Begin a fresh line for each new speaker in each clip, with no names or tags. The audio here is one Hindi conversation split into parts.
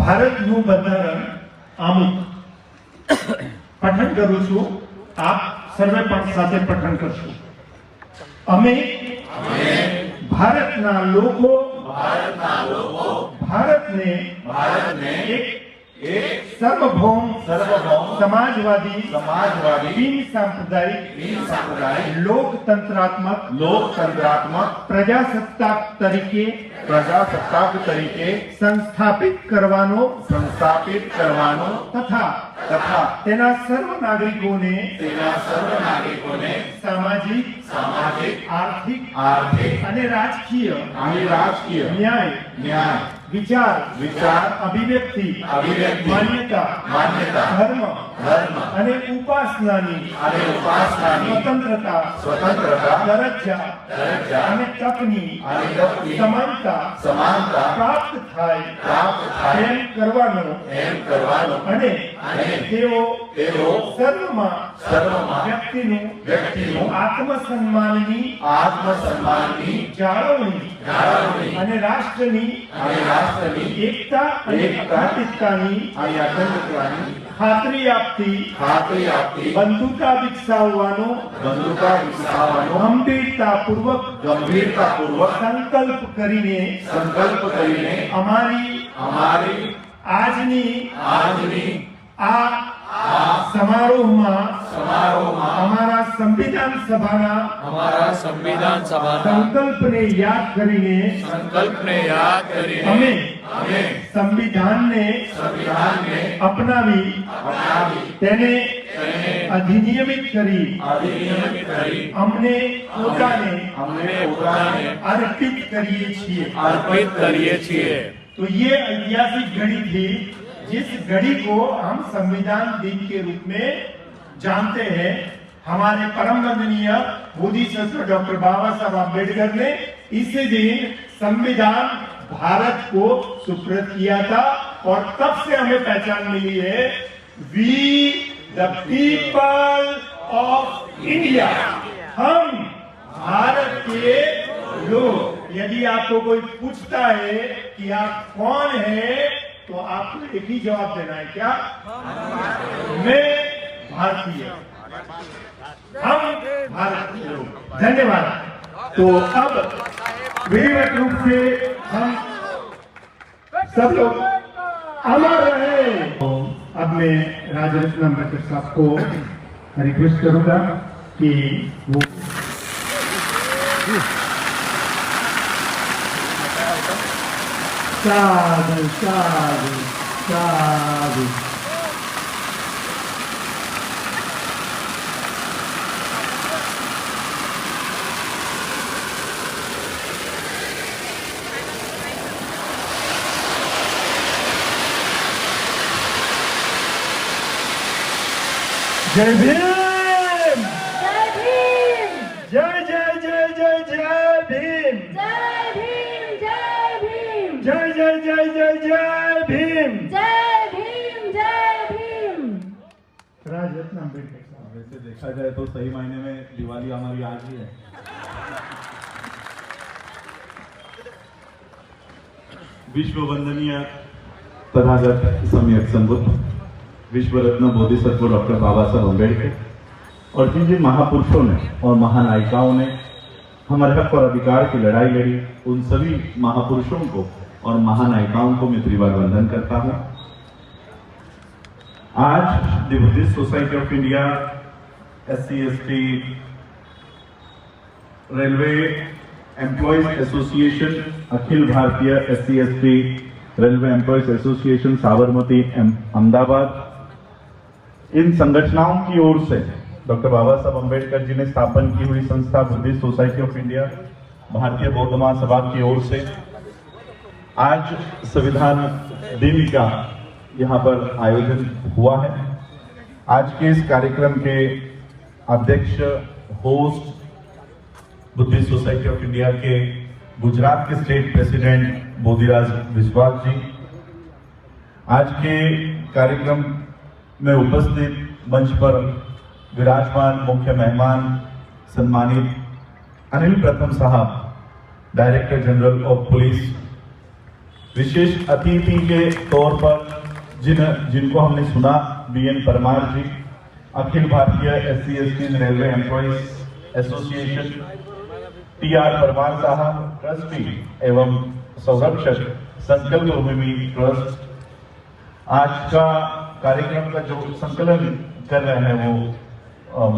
ભારતનું બંધારણ આમુખ પઠન કરું છું. આપ સર્વે પણ સાથે પઠન કરશો. અમે ભારતના લોકો ભારતને એક सर्वभौम समाजवादी बिन सांप्रदायिक लोकतंत्रात्मक प्रजासत्ताक तरीके संस्थापित करवानो तथा तेना सर्व नागरिकोने सामाजिक आर्थिक અને રાજકીય ન્યાય विचार अभिव्यक्ति मान्यता धर्म અને ઉપાસનાની स्वतंत्रता दरज्जा અને તકની સમાનતા પ્રાપ્ત થાય એમ કરવાનો અને તેઓ સર્વમાં વ્યક્તિનું આત્મસન્માનની જાળવણી અને રાષ્ટ્રની એકતા અને અખંડિતતાની ખાતરી આપતી બંધુતા વિકસાવવાનો ગંભીરતાપૂર્વક સંકલ્પ કરીને અમારી આજની આ સમારોહમાં અમારા સંવિધાન સભાના સંકલ્પને યાદ કરીને અમે સંવિધાનને અપનાવી તેને અધિનિયમિત કરી અમને પોતાને अर्पित करिए છીએ. तो ये ऐतिहासिक घड़ी थी जिस घड़ी को हम संविधान दिन के रूप में जानते हैं. हमारे परम वंदनीय बोधिसत्व डॉक्टर बाबा साहब अम्बेडकर ने इसी दिन संविधान भारत को सुपुर्द किया था और तब से हमें पहचान मिली है we the people of India. हम भारत के लोग. यदि आपको कोई पूछता है कि आप कौन हैं तो आपको एक ही जवाब देना है, क्या? मैं भारतीय, हम भारतीय लोग. धन्यवाद. तो अब विधिवत रूप से हम सब लोग अमर रहे. अब मैं राजरत्न अम्बेडकर साहब को रिक्वेस्ट करूंगा कि वो साधु साधु साधु. जय भीम,
जय भीम,
जय जय जय जय जय भीम,
जय भीम, जय भीम,
जय जय जय जय जय भीम,
जय भीम, जय भीम.
राजरत्न अम्बेडकर साहब.
वैसे देखा जाए तो सही मायने में दिवाली हमारी आज ही है. विश्व वंदनीय तथागत सम्यक संबुद्ध विश्व रत्न बोधिसत्व डॉक्टर बाबा साहब अम्बेडकर और जिन जिन महापुरुषों ने और महानायिकाओं ने हमारे हक और अधिकार की लड़ाई लड़ी, उन सभी महापुरुषों को और महानायिकाओं को मैं त्रिवार वंदन करता हूं. आज the Buddhist society of India, SC/ST, railway employees association, अखिल भारतीय SC/ST railway employees association Sabarmati Ahmedabad, इन संगठनों की ओर से डॉक्टर बाबा साहब अम्बेडकर जी ने स्थापन की हुई संस्था बुद्धिस्ट सोसाइटी ऑफ इंडिया, भारतीय बौद्ध महासभा की ओर से आज संविधान दिन का यहाँ पर आयोजन हुआ है. आज के इस कार्यक्रम के अध्यक्ष host Buddhist society of India के गुजरात के स्टेट प्रेसिडेंट बोधिराज विश्वास जी, आज के कार्यक्रम में उपस्थित मंच पर विराजमान मुख्य मेहमान सम्मानित अनिल प्रथम साहब, डायरेक्टर जनरल ऑफ पुलिस, विशेष अतिथि के तौर पर जिनको हमने सुना, बीएन परमार जी, अखिल भारतीय SC/ST railway employees association, TR Parmar साहब, ट्रस्टी एवं संरक्षक संकल्प भूमि ट्रस्ट, आज का कार्यक्रम का जो संकलन कर रहे हैं वो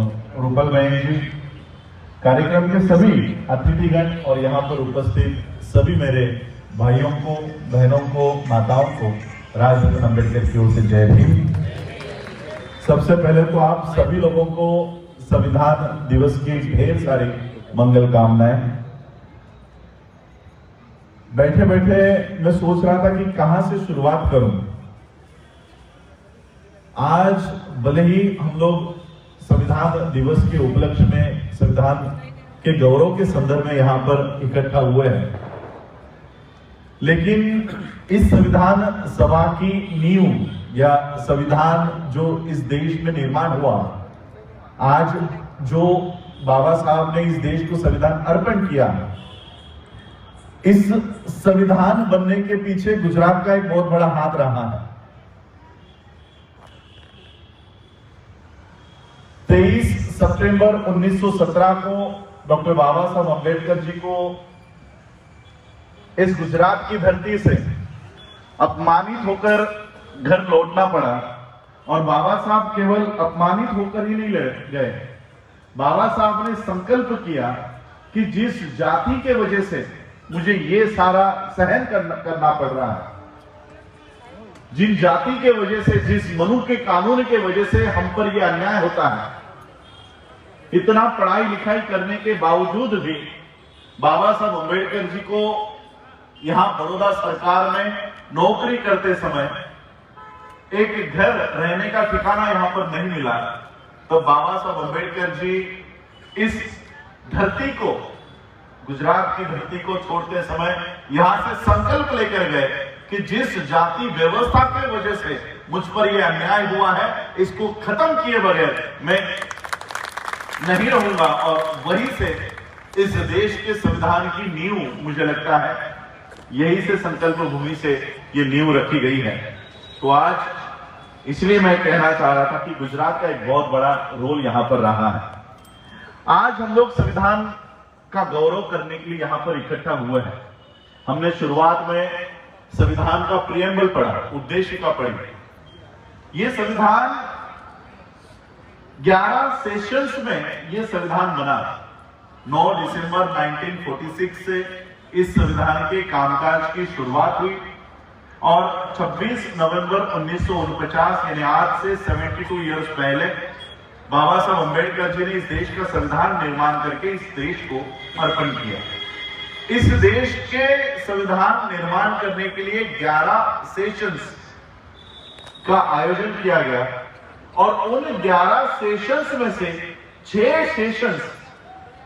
रूपल बहन जी, कार्यक्रम के सभी अतिथिगण और यहाँ पर उपस्थित सभी मेरे भाइयों को, बहनों को, माताओं को राजरत्न अम्बेडकर की ओर से जय भीम। सबसे पहले तो आप सभी लोगों को संविधान दिवस की ढेर सारी मंगल कामनाएं। बैठे बैठे मैं सोच रहा था कि कहां से शुरुआत करूं। आज भले ही हम लोग संविधान दिवस के उपलक्ष्य में संविधान के गौरव के संदर्भ में यहां पर इकट्ठा हुए हैं, लेकिन इस संविधान सभा की नींव या संविधान जो इस देश में निर्माण हुआ, आज जो बाबा साहब ने इस देश को संविधान अर्पण किया, इस संविधान बनने के पीछे गुजरात का एक बहुत बड़ा हाथ रहा है। 23 सितंबर 1917 को डॉक्टर बाबा साहब अम्बेडकर जी को इस गुजरात की धरती से अपमानित होकर घर लौटना पड़ा, और बाबा साहब केवल अपमानित होकर ही नहीं गए। बाबा साहब ने संकल्प किया कि जिस जाति के वजह से मुझे ये सारा सहन करना पड़ रहा है, जिन जाति के वजह से, जिस मनु के कानून के वजह से हम पर यह अन्याय होता है, इतना पढ़ाई लिखाई करने के बावजूद भी बाबा साहब अम्बेडकर जी को यहां बड़ौदा सरकार में नौकरी करते समय एक घर रहने का ठिकाना यहां पर नहीं मिला। तो बाबा साहब अम्बेडकर जी इस धरती को, गुजरात की धरती को छोड़ते समय यहां से संकल्प लेकर गए कि जिस जाति व्यवस्था की वजह से मुझ पर यह अन्याय हुआ है, इसको खत्म किए बगैर मैं नहीं रहूंगा। और वहीं से इस देश के संविधान की नींव, मुझे लगता है यही से संकल्प भूमि से ये नींव रखी गई है। तो आज इसलिए मैं कहना चाह रहा था कि गुजरात का एक बहुत बड़ा रोल यहां पर रहा है। आज हम लोग संविधान का गौरव करने के लिए यहां पर इकट्ठा हुए हैं। हमने शुरुआत में संविधान का प्रियम्बल पढ़ा, उद्देशिका पढ़ी। ये संविधान 11 सेशंस में ये संविधान बना। 9 दिसंबर 1946 से इस संविधान के कामकाज की शुरुआत हुई और 26 नवंबर 1949 यानी आज से 72 इयर्स पहले बाबा साहब अम्बेडकर जी ने इस देश का संविधान निर्माण करके इस देश को अर्पण किया। इस देश के संविधान निर्माण करने के लिए 11 सेशंस का आयोजन किया गया और उन 11 सेशंस में से 6 सेशंस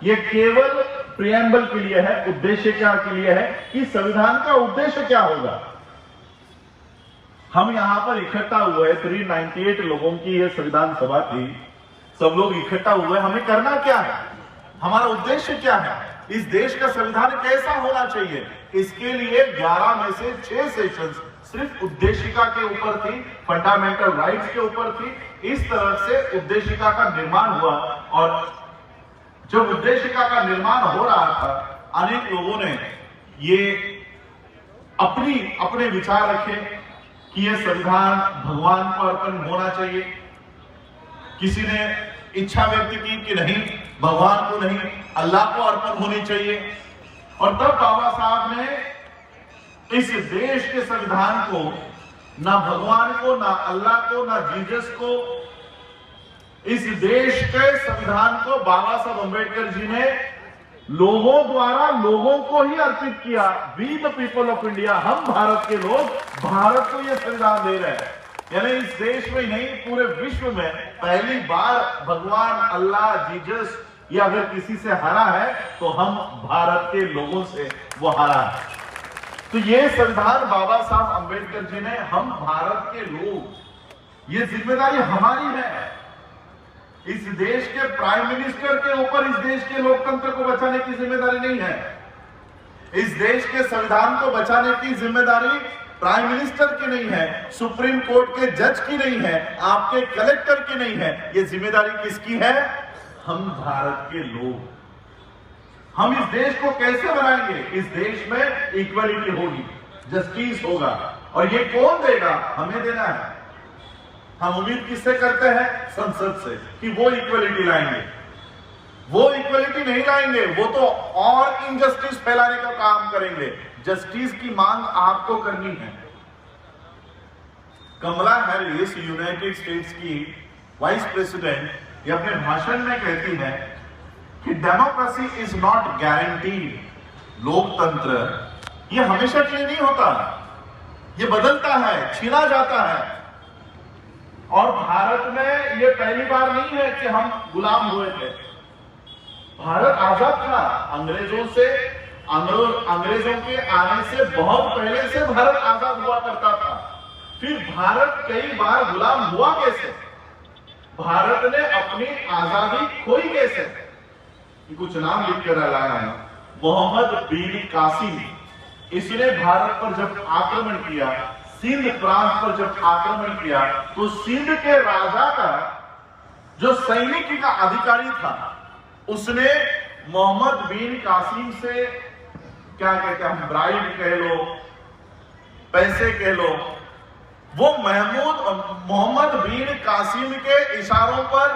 ये केवल प्रियम्बल के लिए है, उद्देश्य क्या के लिए है कि संविधान का उद्देश्य क्या होगा। हम यहां पर इकट्ठा हुए, 398 लोगों की यह संविधान सभा थी, सब लोग इकट्ठा हुए। हमें करना क्या है, हमारा उद्देश्य क्या है, इस देश का संविधान कैसा होना चाहिए, इसके लिए 11 में से 6 सेशंस सिर्फ उद्देशिका के ऊपर थी, फंडामेंटल राइट्स के ऊपर थी। इस तरह से उद्देशिका का निर्माण हुआ और जब उद्देशिका का निर्माण हो रहा था, अनेक लोगों ने ये अपने विचार रखे कि यह संविधान भगवान को अर्पण होना चाहिए। किसी ने इच्छा व्यक्त की कि नहीं, भगवान को नहीं, अल्लाह को अर्पण होनी चाहिए। और तब बाबा साहब ने इस देश के संविधान को ना भगवान को, ना अल्लाह को, ना जीसस को, इस देश के संविधान को बाबा साहब अम्बेडकर जी ने लोगों द्वारा लोगों को ही अर्पित किया। We the people of India, हम भारत के लोग भारत को यह संविधान दे रहे हैं। यानी इस देश में नहीं, पूरे विश्व में पहली बार भगवान, अल्लाह, जीसस या अगर किसी से हारा है तो हम भारत के लोगों से वो हारा है। तो ये संविधान बाबा साहब अम्बेडकर जी ने, हम भारत के लोग, ये जिम्मेदारी हमारी है। इस देश के प्राइम मिनिस्टर के ऊपर इस देश के लोकतंत्र को बचाने की जिम्मेदारी नहीं है। इस देश के संविधान को बचाने की जिम्मेदारी प्राइम मिनिस्टर की नहीं है, सुप्रीम कोर्ट के जज की नहीं है, आपके कलेक्टर की नहीं है। ये जिम्मेदारी किसकी है? हम भारत के लोग। हम इस देश को कैसे बनाएंगे? इस देश में इक्वलिटी होगी, जस्टिस होगा, और ये कौन देगा? हमें देना है। हम उम्मीद किससे करते हैं? संसद से, कि वो इक्वलिटी लाएंगे। वो इक्वलिटी नहीं लाएंगे, वो तो और इनजस्टिस फैलाने का काम करेंगे। जस्टिस की मांग आपको करनी है। कमला हैरिस, यूनाइटेड स्टेट्स की वाइस प्रेसिडेंट, ये अपने भाषण में कहती है कि डेमोक्रेसी इज नॉट गारंटीड। लोकतंत्र ये हमेशा के लिए नहीं होता, ये बदलता है, छीना जाता है। और भारत में ये पहली बार नहीं है कि हम गुलाम हुए थे। भारत आजाद था अंग्रेजों से। अंग्रेजों के आने से बहुत पहले से भारत आजाद हुआ करता था। फिर भारत कई बार गुलाम हुआ कैसे? भारत ने अपनी आजादी खोई कैसे? कुछ नाम लिख कर लाया है। मोहम्मद बिन कासिम, इसने भारत पर जब आक्रमण किया, सिंध प्रांत पर जब आक्रमण किया, तो सिंध के राजा का जो सैनिक का अधिकारी था, उसने मोहम्मद बिन कासिम से, क्या कहते हैं हम, ब्राइब कह लो, पैसे कह लो, वो मोहम्मद बिन कासिम के इशारों पर,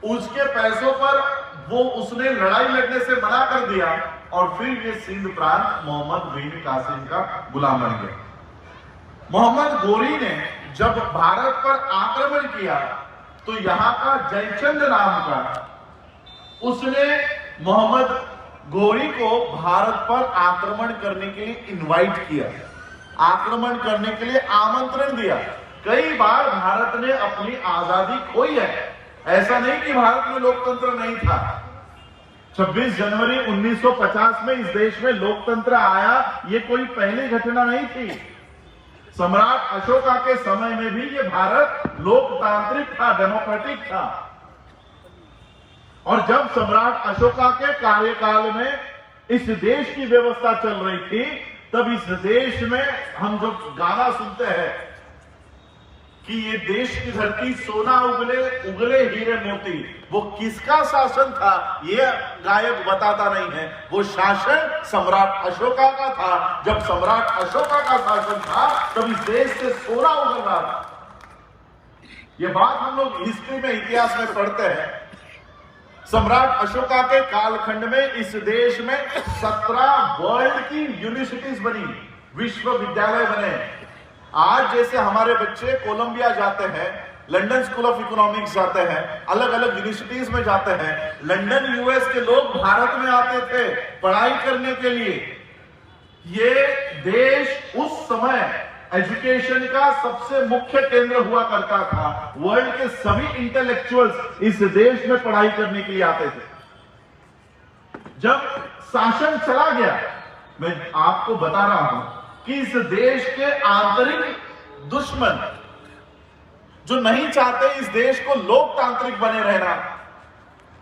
उसके पैसों पर वो उसने लड़ाई लड़ने से मना कर दिया, और फिर ये सिंध प्रांत मोहम्मद बिन कासिम का गुलाम बन गया। मोहम्मद गोरी ने जब भारत पर आक्रमण किया, तो यहां का जयचंद नाम का, उसने मोहम्मद गोरी को भारत पर आक्रमण करने के लिए इनवाइट किया, आक्रमण करने के लिए आमंत्रण दिया। कई बार भारत ने अपनी आजादी खोई है। ऐसा नहीं कि भारत में लोकतंत्र नहीं था। 26 जनवरी 1950 में इस देश में लोकतंत्र आया, ये कोई पहली घटना नहीं थी। सम्राट अशोका के समय में भी ये भारत लोकतांत्रिक था, डेमोक्रेटिक था। और जब सम्राट अशोका के कार्यकाल में इस देश की व्यवस्था चल रही थी, तब इस देश में हम जो गाना सुनते हैं कि ये देश की धरती सोना उगले उगले हीरे मोती, वो किसका शासन था ये गायक बताता नहीं है। वो शासन सम्राट अशोका का था। जब सम्राट अशोका का शासन था, तब इस देश से सोना उगल रहा था। ये बात हम लोग हिस्ट्री में, इतिहास में पढ़ते हैं। सम्राट अशोका के कालखंड में इस देश में 17 वर्ल्ड की यूनिवर्सिटीज बनी, विश्वविद्यालय बने। आज जैसे हमारे बच्चे कोलंबिया जाते हैं, लंदन स्कूल ऑफ इकोनॉमिक्स जाते हैं, अलग अलग यूनिवर्सिटीज में जाते हैं, लंदन यूएस के लोग भारत में आते थे पढ़ाई करने के लिए। ये देश उस समय एजुकेशन का सबसे मुख्य केंद्र हुआ करता था। वर्ल्ड के सभी इंटेलेक्चुअल्स इस देश में पढ़ाई करने के लिए आते थे। जब शासन चला गया, मैं आपको बता रहा हूं कि इस देश के आंतरिक दुश्मन जो नहीं चाहते इस देश को लोकतांत्रिक बने रहना,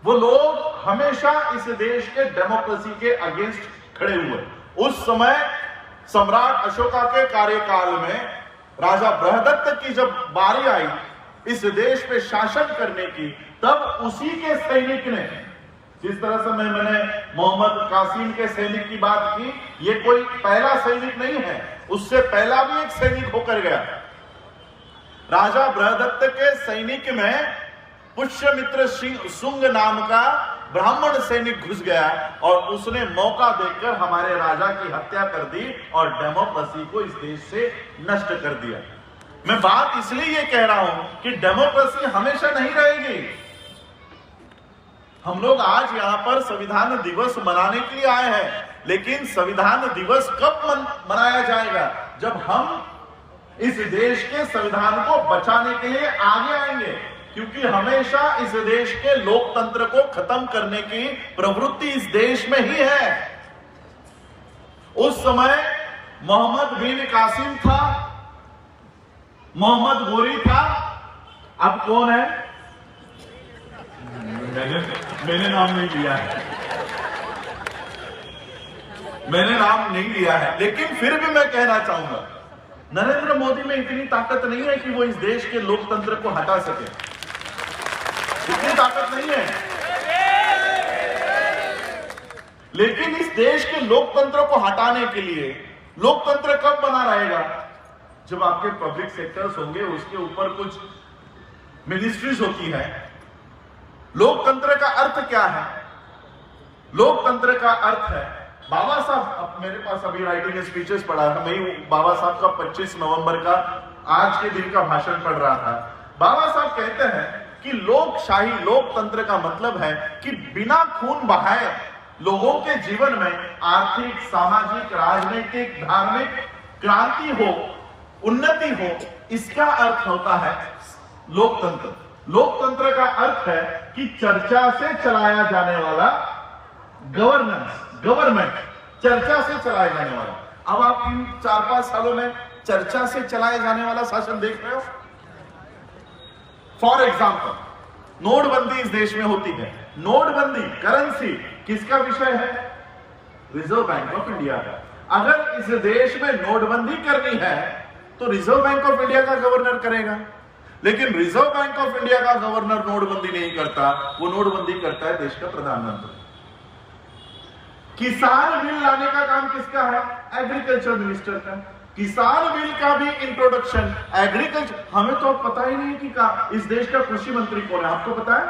वो लोग हमेशा इस देश के डेमोक्रेसी के अगेंस्ट खड़े हुए। उस समय सम्राट अशोका के कार्यकाल में राजा बृहदत्त की जब बारी आई इस देश पे शासन करने की, तब उसी के सैनिक ने, जिस तरह से मैंने मोहम्मद कासिम के सैनिक की बात की, ये कोई पहला सैनिक नहीं है, उससे पहला भी एक सैनिक होकर गया। राजा बृहदत्त के सैनिक में पुष्यमित्र शुंग नाम का ब्राह्मण सैनिक घुस गया और उसने मौका देखकर हमारे राजा की हत्या कर दी और डेमोक्रेसी को इस देश से नष्ट कर दिया। मैं बात इसलिए ये कह रहा हूं कि डेमोक्रेसी हमेशा नहीं रहेगी। हम लोग आज यहां पर संविधान दिवस मनाने के लिए आए हैं, लेकिन संविधान दिवस कब मनाया जाएगा? जब हम इस देश के संविधान को बचाने के लिए आगे आएंगे, क्योंकि हमेशा इस देश के लोकतंत्र को खत्म करने की प्रवृत्ति इस देश में ही है। उस समय मोहम्मद बिन कासिम था, मोहम्मद गोरी था, अब कौन है? मैंने नाम नहीं लिया है। मैंने नाम नहीं लिया है, लेकिन फिर भी मैं कहना चाहूंगा, नरेंद्र मोदी में इतनी ताकत नहीं है कि वो इस देश के लोकतंत्र को हटा सके। इतनी ताकत नहीं है। लेकिन इस देश के लोकतंत्र को हटाने के लिए, लोकतंत्र कब बना रहेगा? जब आपके पब्लिक सेक्टर्स होंगे, उसके ऊपर कुछ मिनिस्ट्रीज होती है। लोकतंत्र का अर्थ क्या है? लोकतंत्र का अर्थ है, बाबा साहब, मेरे पास अभी राइटिंग स्पीचेस पढ़ा था, मैं बाबा साहब का 25 नवंबर का आज के दिन का भाषण पढ़ रहा था। बाबा साहब कहते हैं कि लोकशाही, लोकतंत्र का मतलब है कि बिना खून बहाए लोगों के जीवन में आर्थिक, सामाजिक, राजनीतिक, धार्मिक क्रांति हो, उन्नति हो, इसका अर्थ होता है लोकतंत्र। लोकतंत्र का अर्थ है कि चर्चा से चलाया जाने वाला गवर्नेंस, गवर्नमेंट, चर्चा से चलाया जाने वाला। अब आप इन 4-5 सालों में चर्चा से चलाए जाने वाला शासन देख रहे हो। फॉर एग्जाम्पल, नोटबंदी इस देश में होती है। नोटबंदी, करेंसी किसका विषय है? रिजर्व बैंक ऑफ इंडिया का। अगर इस देश में नोटबंदी करनी है तो रिजर्व बैंक ऑफ इंडिया का गवर्नर करेगा, लेकिन रिजर्व बैंक ऑफ इंडिया का गवर्नर नोटबंदी नहीं करता, वो नोटबंदी करता है देश का प्रधानमंत्री। किसान बिल लाने का काम किसका है? एग्रीकल्चर मिनिस्टर का। किसान बिल का भी इंट्रोडक्शन एग्रीकल्चर, हमें तो पता ही नहीं कि इस देश का कृषि मंत्री कौन है, आपको पता है?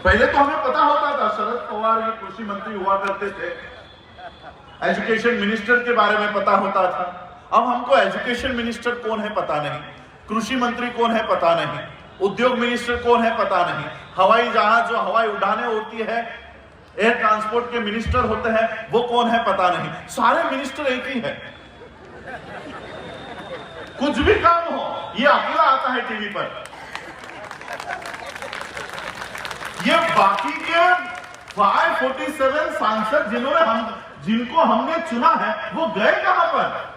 पहले तो हमें पता होता था, शरद पवार ये कृषि मंत्री हुआ करते थे, एजुकेशन मिनिस्टर के बारे में पता होता था। अब हमको एजुकेशन मिनिस्टर कौन है पता नहीं, कृषि मंत्री कौन है पता नहीं, उद्योग मिनिस्टर कौन है पता नहीं, हवाई जहाज जो हवाई उड़ाने होती है, एयर ट्रांसपोर्ट के मिनिस्टर होते हैं, वो कौन है पता नहीं। सारे मिनिस्टर एक ही है। कुछ भी काम हो, ये अकेला आता है टीवी पर। ये बाकी के 547 सांसद जिनको हमने चुना है, वो गए कहां पर?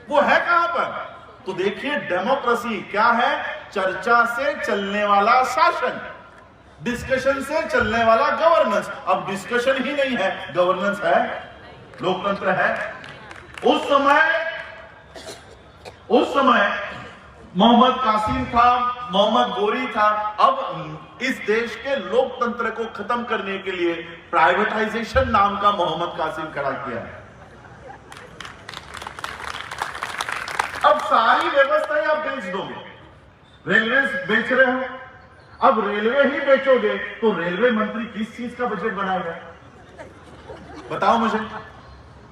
वो है कहां पर? तो देखिए, डेमोक्रेसी क्या है? चर्चा से चलने वाला शासन, डिस्कशन से चलने वाला गवर्नेंस। अब डिस्कशन ही नहीं है, गवर्नेंस है, लोकतंत्र है। उस समय मोहम्मद कासिम था, मोहम्मद गोरी था। अब इस देश के लोकतंत्र को खत्म करने के लिए प्राइवेटाइजेशन नाम का मोहम्मद कासिम खड़ा किया है। अब सारी व्यवस्थाएं आप बेच दोगे। रेलवे बेच रहे हो, अब रेलवे ही बेचोगे तो रेलवे मंत्री किस चीज का बजट बनाएगा? बताओ मुझे।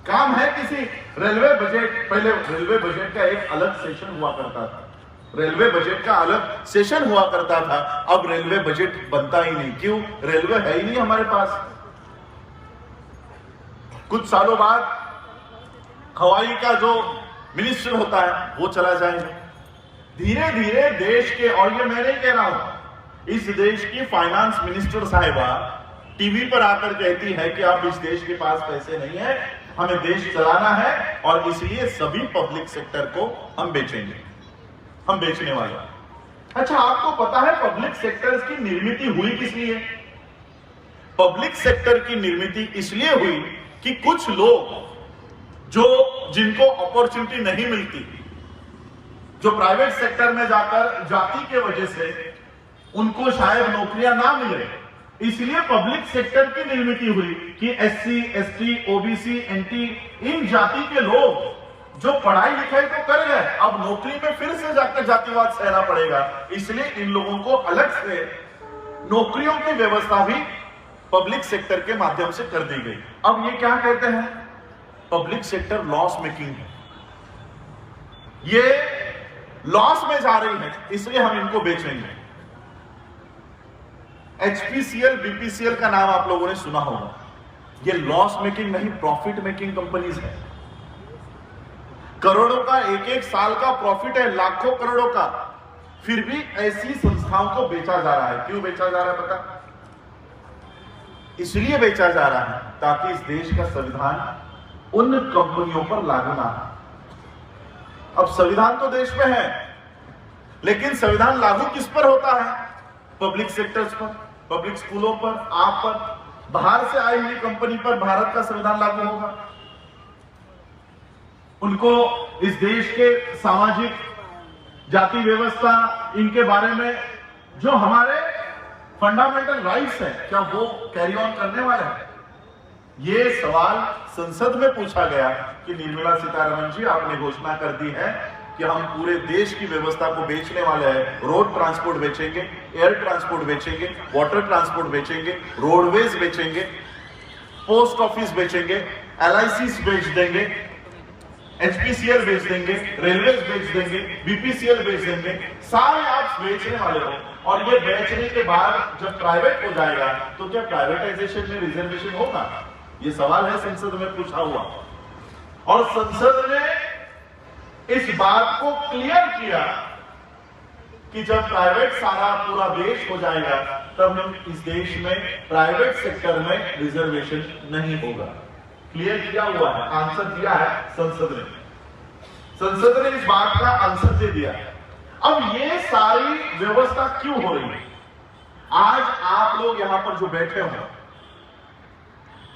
काम है किसी रेलवे बजट? पहले रेलवे बजट का एक अलग सेशन हुआ करता था, रेलवे बजट का अलग सेशन हुआ करता था। अब रेलवे बजट बनता ही नहीं। क्यों? रेलवे है ही नहीं हमारे पास। कुछ सालों बाद हवाई का जो मिनिस्टर होता है वो चला जाएगा। धीरे धीरे देश के, और ये मैं नहीं कह रहा हूं, इस देश की फाइनेंस मिनिस्टर साहिबा टीवी पर आकर कहती है कि आप इस देश के पास पैसे नहीं है, हमें देश चलाना है और इसलिए सभी पब्लिक सेक्टर को हम बेचेंगे, हम बेचने वाले। अच्छा, आपको पता है पब्लिक सेक्टर की निर्मित हुई किस लिए? पब्लिक सेक्टर की निर्मित इसलिए हुई कि कुछ लोग जिनको अपॉर्चुनिटी नहीं मिलती, जो प्राइवेट सेक्टर में जाकर जाति के वजह से उनको शायद नौकरियां ना मिले, इसलिए पब्लिक सेक्टर की निर्मित हुई कि एससी, एसटी, ओबीसी, एनटी, इन जाति के लोग जो पढ़ाई लिखाई तो कर गए, अब नौकरी में फिर से जाकर जातिवाद सहना पड़ेगा, इसलिए इन लोगों को अलग से नौकरियों की व्यवस्था भी पब्लिक सेक्टर के माध्यम से कर दी गई। अब ये क्या कहते हैं? पब्लिक सेक्टर लॉस मेकिंग है, ये लॉस में जा रही है, इसलिए हम इनको बेचेंगे। एचपीसीएल, बीपीसीएल का नाम आप लोगों ने सुना होगा। ये लॉस मेकिंग नहीं, प्रॉफिट मेकिंग कंपनीज है। करोड़ों का एक साल का प्रॉफिट है, लाखों करोड़ों का, फिर भी ऐसी संस्थाओं को बेचा जा रहा है। क्यों बेचा जा रहा है पता? इसलिए बेचा जा रहा है ताकि इस देश का संविधान उन कंपनियों पर लागू ना हो। अब संविधान तो देश में है, लेकिन संविधान लागू किस पर होता है? पब्लिक सेक्टर्स पर, पब्लिक स्कूलों पर, आप पर। बाहर से आई हुई कंपनी पर भारत का संविधान लागू होगा। उनको इस देश के सामाजिक जाति व्यवस्था इनके बारे में जो हमारे फंडामेंटल राइट्स हैं, क्या वो कैरी ऑन करने वाले हैं? ये सवाल संसद में पूछा गया कि निर्मला सीतारमण जी, आपने घोषणा कर दी है कि हम पूरे देश की व्यवस्था को बेचने वाले हैं। रोड ट्रांसपोर्ट बेचेंगे, एयर ट्रांसपोर्ट बेचेंगे, वाटर ट्रांसपोर्ट बेचेंगे, रोडवेज बेचेंगे, पोस्ट ऑफिस बेचेंगे, LIC बेच देंगे, HPCL बेच देंगे, रेलवे बेच देंगे, BPCL बेच देंगे, सारे आप बेचने वाले हो। और ये बेचने के बाद जब प्राइवेट हो जाएगा तो क्या प्राइवेटाइजेशन में रिजर्वेशन होगा? ये सवाल है संसद में पूछा हुआ। और संसद ने इस बात को क्लियर किया कि जब प्राइवेट सारा पूरा देश हो जाएगा तब हम इस देश में प्राइवेट सेक्टर में रिजर्वेशन नहीं होगा। क्लियर किया हुआ है, आंसर दिया है संसद ने। संसद ने इस बात का आंसर दे दिया। अब ये सारी व्यवस्था क्यों हो रही है? आज आप लोग यहां पर जो बैठे हो,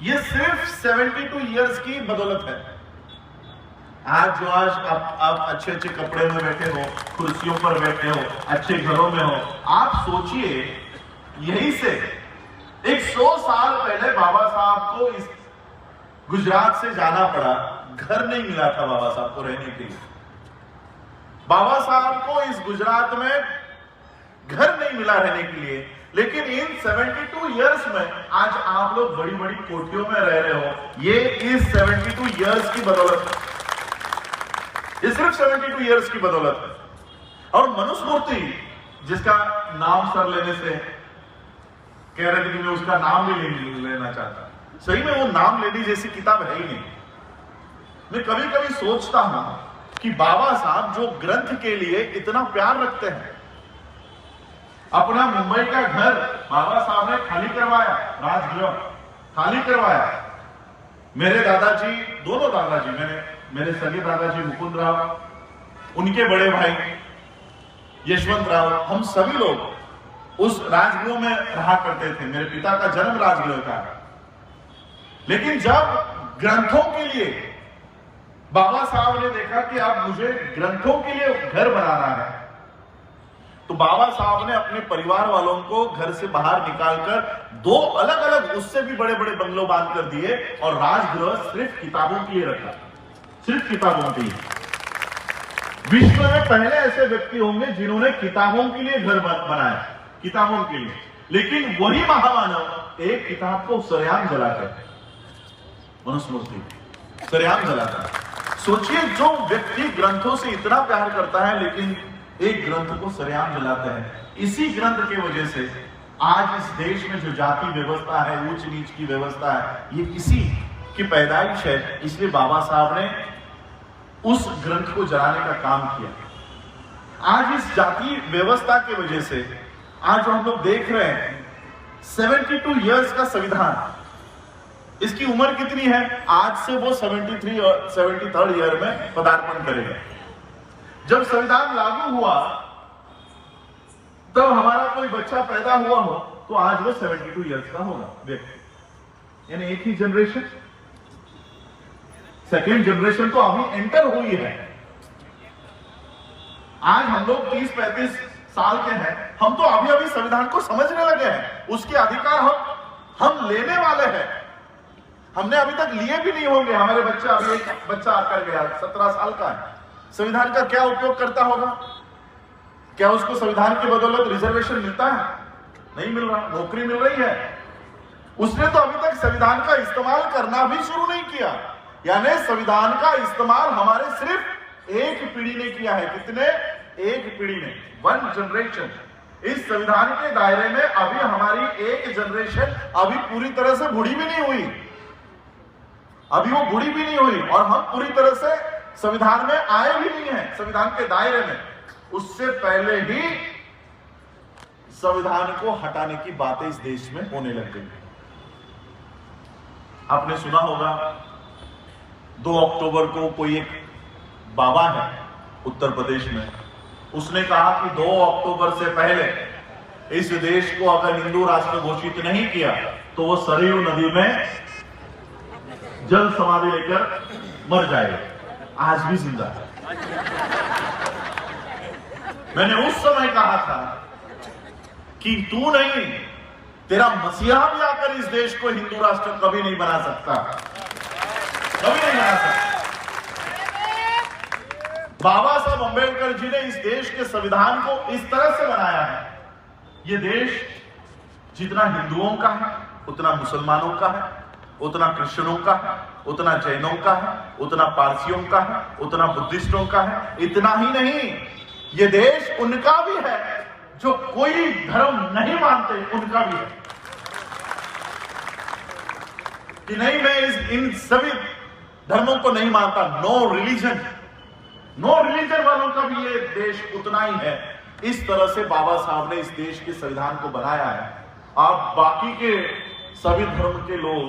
ये सिर्फ 72 इयर्स की बदौलत है। आज आप अच्छे अच्छे कपड़े में बैठे हो, कुर्सियों पर बैठे हो, अच्छे घरों में हो। आप सोचिए, यही से 100 साल पहले बाबा साहब को इस गुजरात से जाना पड़ा, घर नहीं मिला था बाबा साहब को रहने के लिए। बाबा साहब को इस गुजरात में घर नहीं मिला रहने के लिए, लेकिन इन 72 इयर्स में आज आप लोग बड़ी बड़ी कोठियों में रह रहे हो। ये इस 72 इयर्स की बदौलत है, ये सिर्फ 72 इयर्स की बदौलत है। और मनुस्मृति, जिसका नाम सर लेने से कह रहे थे कि मैं उसका नाम भी लेना चाहता, सही में वो नाम लेने जैसी किताब है ही नहीं। मैं कभी कभी सोचता हूं कि बाबा साहब जो ग्रंथ के लिए इतना प्यार रखते हैं, अपना मुंबई का घर बाबा साहब ने खाली करवाया, राजगृह खाली करवाया। मेरे दादाजी, दोनों दादाजी, मेरे सगे दादाजी मुकुंद राव, उनके बड़े भाई यशवंत राव, हम सभी लोग उस राजगृह में रहा करते थे। मेरे पिता का जन्म राजगृह का। लेकिन जब ग्रंथों के लिए बाबा साहब ने देखा कि अब मुझे ग्रंथों के लिए घर बनाना है, तो बाबा साहब ने अपने परिवार वालों को घर से बाहर निकालकर 2 अलग अलग उससे भी बड़े बड़े बंगलों बांध कर दिए और राजगृह सिर्फ किताबों के लिए रखा, सिर्फ किताबों के लिए। विश्व में पहले ऐसे व्यक्ति होंगे जिन्होंने किताबों के लिए घर बनाया, किताबों के लिए। लेकिन वही महामानव एक किताब को सरेआम जलाकर, मनुस्मृति सरेआम जलाकर। सोचिए, जो व्यक्ति ग्रंथों से इतना प्यार करता है लेकिन एक ग्रंथ को सरेआम जलाता है। इसी ग्रंथ की वजह से आज इस देश में जो जाति व्यवस्था है, ऊंच नीच की व्यवस्था है, ये इसी की पैदाइश है। इसलिए बाबा साहब ने उस ग्रंथ को जलाने का काम किया। आज इस जाति व्यवस्था की वजह से आज हम लोग देख रहे हैं 72 इयर्स का संविधान, इसकी उम्र कितनी है? आज से वो 73 और 73rd ईयर में पदार्पण करेगा। जब संविधान लागू हुआ तब हमारा कोई बच्चा पैदा हुआ हो तो आज वो 72 इयर्स का होगा व्यक्ति, यानी एक ही जनरेशन। सेकेंड जनरेशन तो अभी एंटर हुई है। आज हम लोग 30-35 साल के हैं, हम तो अभी अभी संविधान को समझने लगे हैं। उसके अधिकार हम लेने वाले हैं। हमने अभी तक लिए भी नहीं होंगे। हमारे बच्चे, अभी एक बच्चा आकर गया 17 साल का है, संविधान का क्या उपयोग करता होगा? क्या उसको संविधान की बदौलत रिजर्वेशन मिलता है? नहीं मिल रहा, नौकरी मिल रही है। उसने तो अभी तक संविधान का इस्तेमाल करना भी शुरू नहीं किया। यानी संविधान का इस्तेमाल हमारे सिर्फ एक पीढ़ी ने किया है। कितने? एक पीढ़ी ने, 1 जनरेशन। इस संविधान के दायरे में अभी हमारी एक जनरेशन अभी पूरी तरह से बूढ़ी भी नहीं हुई, अभी वो बूढ़ी भी नहीं हुई और हम पूरी तरह से संविधान में आए भी नहीं है, संविधान के दायरे में। उससे पहले ही संविधान को हटाने की बातें इस देश में होने लग गई। आपने सुना होगा 2 अक्टूबर को कोई एक बाबा है उत्तर प्रदेश में, उसने कहा कि 2 अक्टूबर से पहले इस देश को अगर हिंदू राष्ट्र घोषित नहीं किया तो वो सरयू नदी में जल समाधि लेकर मर जाएगा। आज भी जिंदा है। मैंने उस समय कहा था कि तू नहीं, तेरा मसीहा भी आकर इस देश को हिंदू राष्ट्र कभी नहीं बना सकता, कभी नहीं बना सकता। बाबा साहब अंबेडकर जी ने इस देश के संविधान को इस तरह से बनाया है, ये देश जितना हिंदुओं का है उतना मुसलमानों का है, उतना क्रिश्चियनों का है, उतना जैनों का है, उतना पारसियों का है, उतना बुद्धिस्टों का है। इतना ही नहीं, ये देश उनका भी है जो कोई धर्म नहीं मानते, उनका भी है कि नहीं मैं इन सभी धर्मों को नहीं मानता। नो रिलीजन वालों का भी ये देश उतना ही है। इस तरह से बाबा साहब ने इस देश के संविधान को बनाया है। आप बाकी के सभी धर्म के लोग,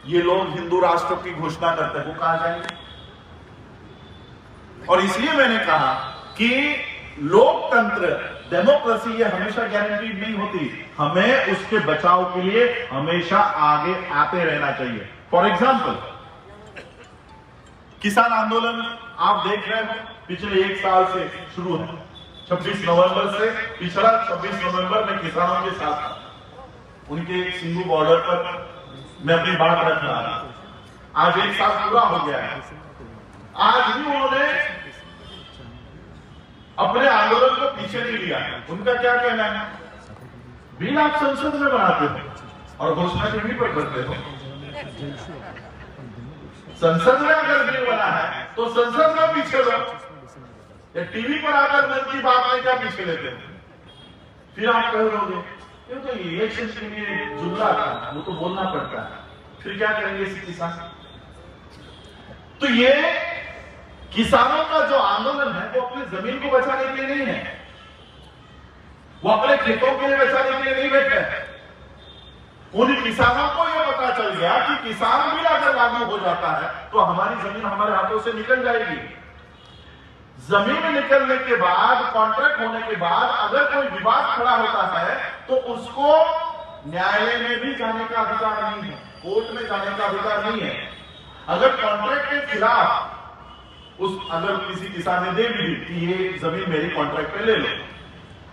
ये लोग हिंदू राष्ट्र की घोषणा करते हैं, वो कहां जाएंगे? और इसलिए मैंने कहा कि लोकतंत्र, डेमोक्रेसी ये हमेशा गारंटीड नहीं होती। हमें उसके बचाव के लिए हमेशा आगे आते रहना चाहिए। फॉर एग्जाम्पल, किसान आंदोलन आप देख रहे हो पिछले 1 साल से शुरू है। 26 नवंबर से पिछला 26 नवंबर में किसानों के साथ उनके सिंधु बॉर्डर पर मैं अपनी बात रख रहा था। आज 1 साल पूरा हो गया है। आज भी उन्होंने अपने आंदोलन को पीछे नहीं लिया। उनका क्या कहना है? बिल आप संसद में बनाते हो और घोषणा टीवी पर करते हो। संसद में अगर बिल बना है तो संसद में पीछे लो, या टीवी पर आकर मन की बात में क्या पीछे लेते हैं? फिर आप कह लोगे ये तो इलेक्शन के लिए जुमला था, वो तो बोलना पड़ता है। फिर क्या करेंगे किसान? तो ये किसानों का जो आंदोलन है वो अपनी जमीन को बचाने के लिए नहीं है, वो अपने खेतों के लिए बचाने के लिए नहीं बैठे हैं। उन किसानों को यह पता चल गया कि किसान बिल अगर लागू हो जाता है तो हमारी जमीन हमारे हाथों से निकल जाएगी। जमीन निकलने के बाद, कॉन्ट्रैक्ट होने के बाद अगर कोई विवाद खड़ा होता है तो उसको न्यायालय में भी जाने का अधिकार नहीं है, कोर्ट में जाने का अधिकार नहीं है। अगर कॉन्ट्रैक्ट के खिलाफ अगर किसी किसान ने दे भी दी कि ये जमीन मेरी कॉन्ट्रैक्ट पे ले लो,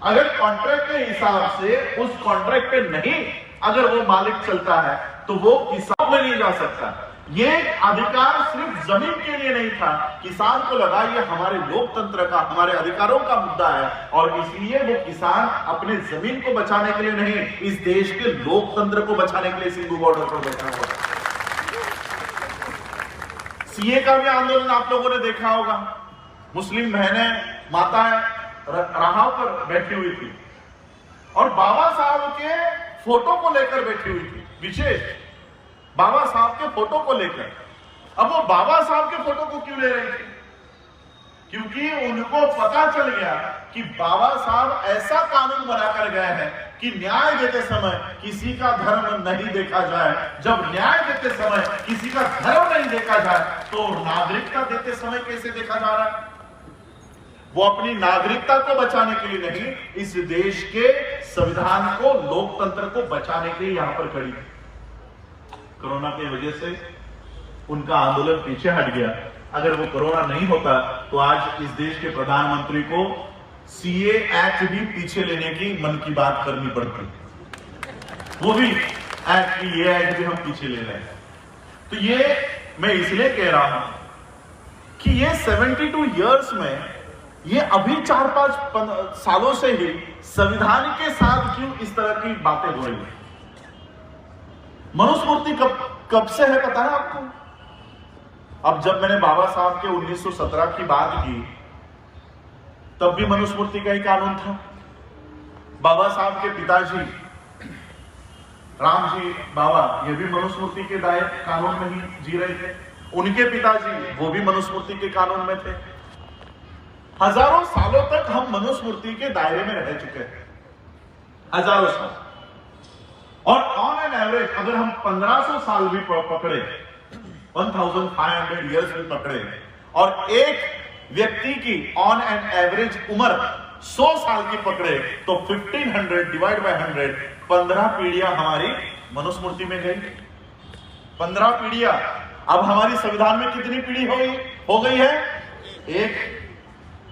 अगर कॉन्ट्रैक्ट के हिसाब से उस कॉन्ट्रैक्ट पे नहीं अगर वो मालिक चलता है तो वो किसान में नहीं जा सकता। ये अधिकार सिर्फ जमीन के लिए नहीं था, किसान को लगा ये हमारे लोकतंत्र का, हमारे अधिकारों का मुद्दा है और इसलिए वो किसान अपने जमीन को बचाने के लिए नहीं, इस देश के लोकतंत्र को बचाने के लिए सिंधु बॉर्डर पर बैठा हुआ। सीए का भी आंदोलन आप लोगों ने देखा होगा। मुस्लिम बहनें, माताएं राहों पर बैठी हुई थी और बाबा साहब के फोटो को लेकर बैठी हुई थी, विशेष बाबा साहब के फोटो को लेकर। अब वो बाबा साहब के फोटो को क्यों ले रही थी? क्योंकि उनको पता चल गया कि बाबा साहब ऐसा कानून बनाकर गए हैं कि न्याय देते समय किसी का धर्म नहीं देखा जाए। जब न्याय देते समय किसी का धर्म नहीं देखा जाए तो नागरिकता देते समय कैसे देखा जा रहा है? वो अपनी नागरिकता को बचाने के लिए नहीं, इस देश के संविधान को, लोकतंत्र को बचाने के लिए यहां पर खड़ी। कोरोना की वजह से उनका आंदोलन पीछे हट गया। अगर वो कोरोना नहीं होता तो आज इस देश के प्रधानमंत्री को सीए एक्ट भी पीछे लेने की मन की बात करनी पड़ती। वो भी एक्ट की, ये एक्ट भी हम पीछे ले रहे हैं। तो ये मैं इसलिए कह रहा हूं कि ये 72 इयर्स में ये अभी 4-5 सालों से ही संविधान के साथ क्यों इस तरह की बातें हो रही है? मनुस्मृति कब से है पता है आपको? अब जब मैंने बाबा साहब के 1917 की बात की तब भी मनुस्मृति का ही कानून था। बाबा साहब के पिताजी राम जी बाबा, ये भी मनुस्मृति के दायरे कानून में ही जी रहे थे। उनके पिताजी वो भी मनुस्मृति के कानून में थे। हजारों सालों तक हम मनुस्मृति के दायरे में रह चुके हैं, हजारों साल। और ऑन एन एवरेज अगर हम 1500 साल भी पकड़े, 1500 इयर्स भी पकड़े, और एक व्यक्ति की ऑन एन एवरेज उम्र 100 साल की पकड़े तो 1500 डिवाइड बाय 100, 15 पीढ़ियां हमारी मनुस्मृति में गई। 15 पीढ़ियां। अब हमारी संविधान में कितनी पीढ़ी हो गई है? एक।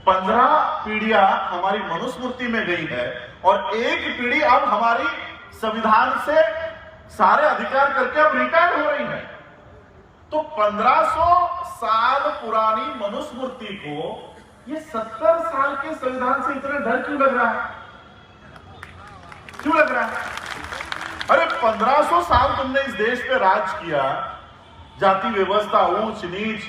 15 पीढ़ियां हमारी मनुस्मृति में गई है और एक पीढ़ी अब हमारी संविधान से सारे अधिकार करके अब रिटायर हो रही है। तो 1500 साल पुरानी मनुस्मृति को ये 70 साल के संविधान से इतना डर क्यों लग रहा है? क्यों लग रहा है? अरे 1500 साल तुमने इस देश पे राज किया, जाति व्यवस्था, ऊंच नीच,